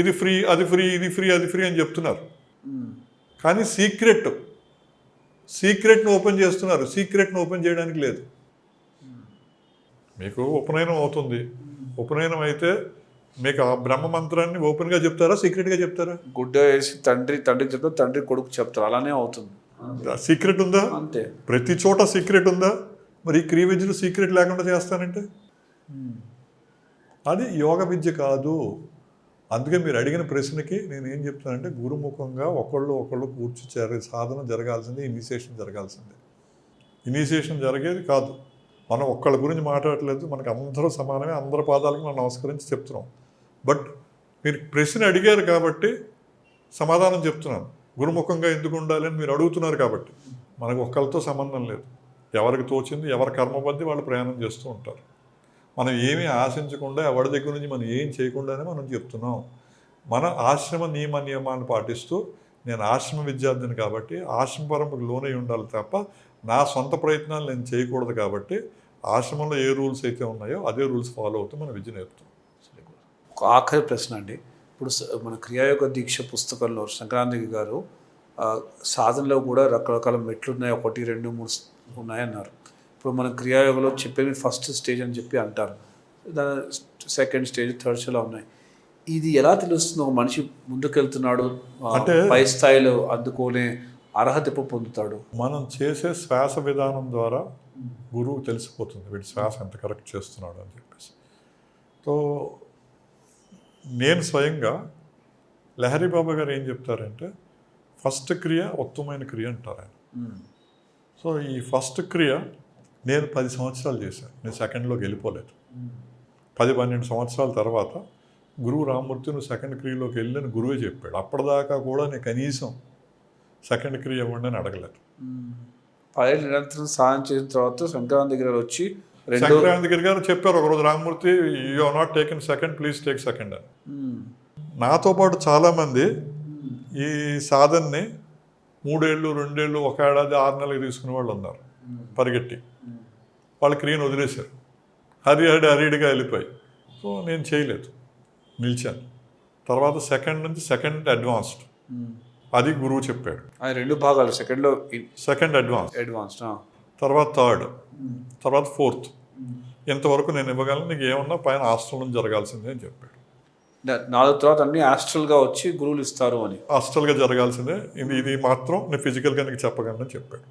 ఇది ఫ్రీ, అది ఫ్రీ, ఇది ఫ్రీ, అది ఫ్రీ అని చెప్తున్నారు. కానీ సీక్రెట్ను ఓపెన్ చేస్తున్నారు. సీక్రెట్ను ఓపెన్ చేయడానికి లేదు. మీకు ఉపనయనం అవుతుంది, ఉపనయనం అయితే మీకు ఆ బ్రహ్మ మంత్రాన్ని ఓపెన్గా చెప్తారా, సీక్రెట్గా చెప్తారా? గుడ్డ వేసి తండ్రికి చెప్తారు, తండ్రి కొడుకు చెప్తారు, అలానే అవుతుంది. సీక్రెట్ ఉందా? అంతే. ప్రతి చోట సీక్రెట్ ఉందా? మరి ఈ క్రియ విద్యలు సీక్రెట్ లేకుండా చేస్తానంటే అది యోగ విద్య కాదు. అందుకే మీరు అడిగిన ప్రశ్నకి నేను ఏం చెప్తానంటే, గురుముఖంగా ఒకళ్ళు కూర్చుంటారు. సాధన జరగాల్సిందే, ఇనిషియేషన్ జరగాల్సిందే. ఇనిషియేషన్ జరిగేది కాదు. మనం ఒక్కళ్ళ గురించి మాట్లాడట్లేదు. మనకు అందరూ సమానమే, అందరి పాదాలకు మనం నమస్కరించి చెప్తున్నాం. బట్ మీరు ప్రశ్న అడిగారు కాబట్టి సమాధానం చెప్తున్నాను. గురుముఖంగా ఎందుకు ఉండాలి అని మీరు అడుగుతున్నారు కాబట్టి. మనకు ఒక్కళ్ళతో సంబంధం లేదు. ఎవరికి తోచింది, ఎవరి కర్మబద్ధి వాళ్ళు ప్రయాణం చేస్తూ ఉంటారు. మనం ఏమీ ఆశించకుండా, ఎవరి దగ్గర నుంచి మనం ఏం చేయకుండానే మనం చెప్తున్నాం. మన ఆశ్రమ నియమాన్ని పాటిస్తూ, నేను ఆశ్రమ విద్యార్థిని కాబట్టి ఆశ్రమ పరంపరకు లోనై ఉండాలి తప్ప నా సొంత ప్రయత్నాలు నేను చేయకూడదు. కాబట్టి ఆశ్రమంలో ఏ రూల్స్ అయితే ఉన్నాయో అదే రూల్స్ ఫాలో అవుతూ మనం విద్య నేర్పుతాం. ఒక ఆఖరి ప్రశ్న అండి. ఇప్పుడు మన క్రియాయోగ దీక్ష పుస్తకంలో సంక్రాంతి గారు సాధనలో కూడా రకరకాల మెట్లు ఉన్నాయి, 1, 2, 3 ఉన్నాయన్నారు. ఇప్పుడు మన క్రియాయోగంలో చెప్పేది ఫస్ట్ స్టేజ్ అని చెప్పి అంటారు, దాని సెకండ్ స్టేజ్, థర్డ్ స్టేజ్లో ఉన్నాయి. ఇది ఎలా తెలుస్తుంది ఒక మనిషి ముందుకెళ్తున్నాడు, అంటే పై స్థాయిలో అందుకోనే అర్హత ఎప్పుడు పొందుతాడు? మనం చేసే శ్వాస విధానం ద్వారా గురువు తెలిసిపోతుంది వీడి శ్వాస ఎంత కరెక్ట్ చేస్తున్నాడు అని చెప్పేసి. సో నేను స్వయంగా లహరి బాబా గారు ఏం చెప్తారంటే, ఫస్ట్ క్రియ ఉత్తమమైన క్రియ అంటారు ఆయన. సో ఈ ఫస్ట్ క్రియ నేను 10 సంవత్సరాలు చేశాను, నేను సెకండ్లోకి వెళ్ళిపోలేదు. 10-12 సంవత్సరాల తర్వాత గురువు రామ్మూర్తి నువ్వు సెకండ్ క్రియలోకి వెళ్ళని గురువే చెప్పాడు. అప్పటిదాకా కూడా నేను కనీసం సెకండ్ క్రియ ఇవ్వండి అని అడగలేదు. 10 ఏళ్ళు నిరంతరం సాధన చేసిన తర్వాత సంక్రాంతి దగ్గర వచ్చి సంక్రాంతి దగ్గర గారు చెప్పారు ఒకరోజు, Rammurthy you are not taken second, please take second అని. నాతో పాటు చాలామంది ఈ సాధనని 3 ఏళ్ళు 2 ఏళ్ళు 1 ఏడాది 6 నెలలకు తీసుకునే వాళ్ళు ఉన్నారు పరిగెట్టి. వాళ్ళ క్రియను వదిలేశారు, హరిడిగా వెళ్ళిపోయి. సో నేను చేయలేదు, నిలిచాను. తర్వాత సెకండ్ నుంచి సెకండ్ అడ్వాన్స్డ్, అది గురువు చెప్పాడు. అది 2 భాగాలు, సెకండ్లో సెకండ్ అడ్వాన్స్డ్, తర్వాత థర్డ్, తర్వాత ఫోర్త్. ఇంతవరకు నేను ఇవ్వగలను, నీకు ఏమన్నా పైన హాస్టల్ జరగాల్సిందే అని చెప్పాడు. 4 తర్వాత అన్ని హాస్టల్గా వచ్చి గురువులు ఇస్తారు అని. హాస్టల్గా జరగాల్సిందే, ఇది మాత్రం నేను ఫిజికల్గా నీకు చెప్పగలను చెప్పాడు,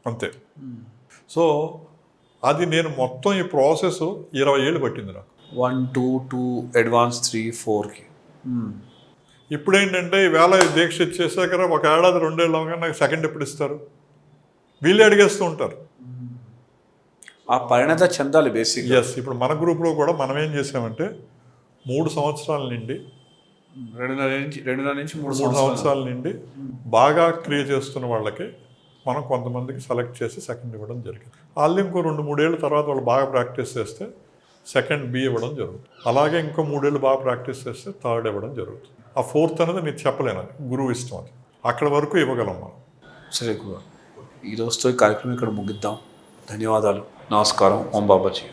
అంతే. సో అది నేను మొత్తం ఈ ప్రాసెస్ 20 ఏళ్ళు పట్టింది నాకు. 1, 2, 2 అడ్వాన్స్ 3, 4కి. ఇప్పుడు ఏంటంటే ఈవేళ దీక్ష ఇచ్చేసాక 1 ఏడాది 2 ఏళ్ళు అవగానే నాకు సెకండ్ ఎప్పుడు ఇస్తారు, వీళ్ళే అడిగేస్తూ ఉంటారు. ఆ పరిణత చెందాలి బేసిక్. ఎస్, ఇప్పుడు మన గ్రూప్లో కూడా మనం ఏం చేసామంటే 3 సంవత్సరాల నుండి 2.5 నుంచి 3 సంవత్సరాల నుండి బాగా క్రియ చేస్తున్న వాళ్ళకి మనం కొంతమందికి సెలెక్ట్ చేసి సెకండ్ ఇవ్వడం జరిగింది. వాళ్ళు ఇంకో 2-3 ఏళ్ళ తర్వాత వాళ్ళు బాగా ప్రాక్టీస్ చేస్తే సెకండ్ బి ఇవ్వడం జరుగుతుంది. అలాగే ఇంకో 3 ఏళ్ళు బాగా ప్రాక్టీస్ చేస్తే థర్డ్ ఇవ్వడం జరుగుతుంది. ఆ ఫోర్త్ అనేది నేను చెప్పలేను, అది గురువు ఇష్టం. అది అక్కడ వరకు ఇవ్వగలం మనం. సరే గురు, ఈ రోజుతో ఈ కార్యక్రమం ఇక్కడ ముగిద్దాం. ధన్యవాదాలు, నమస్కారం. ఓం బాబాజీ.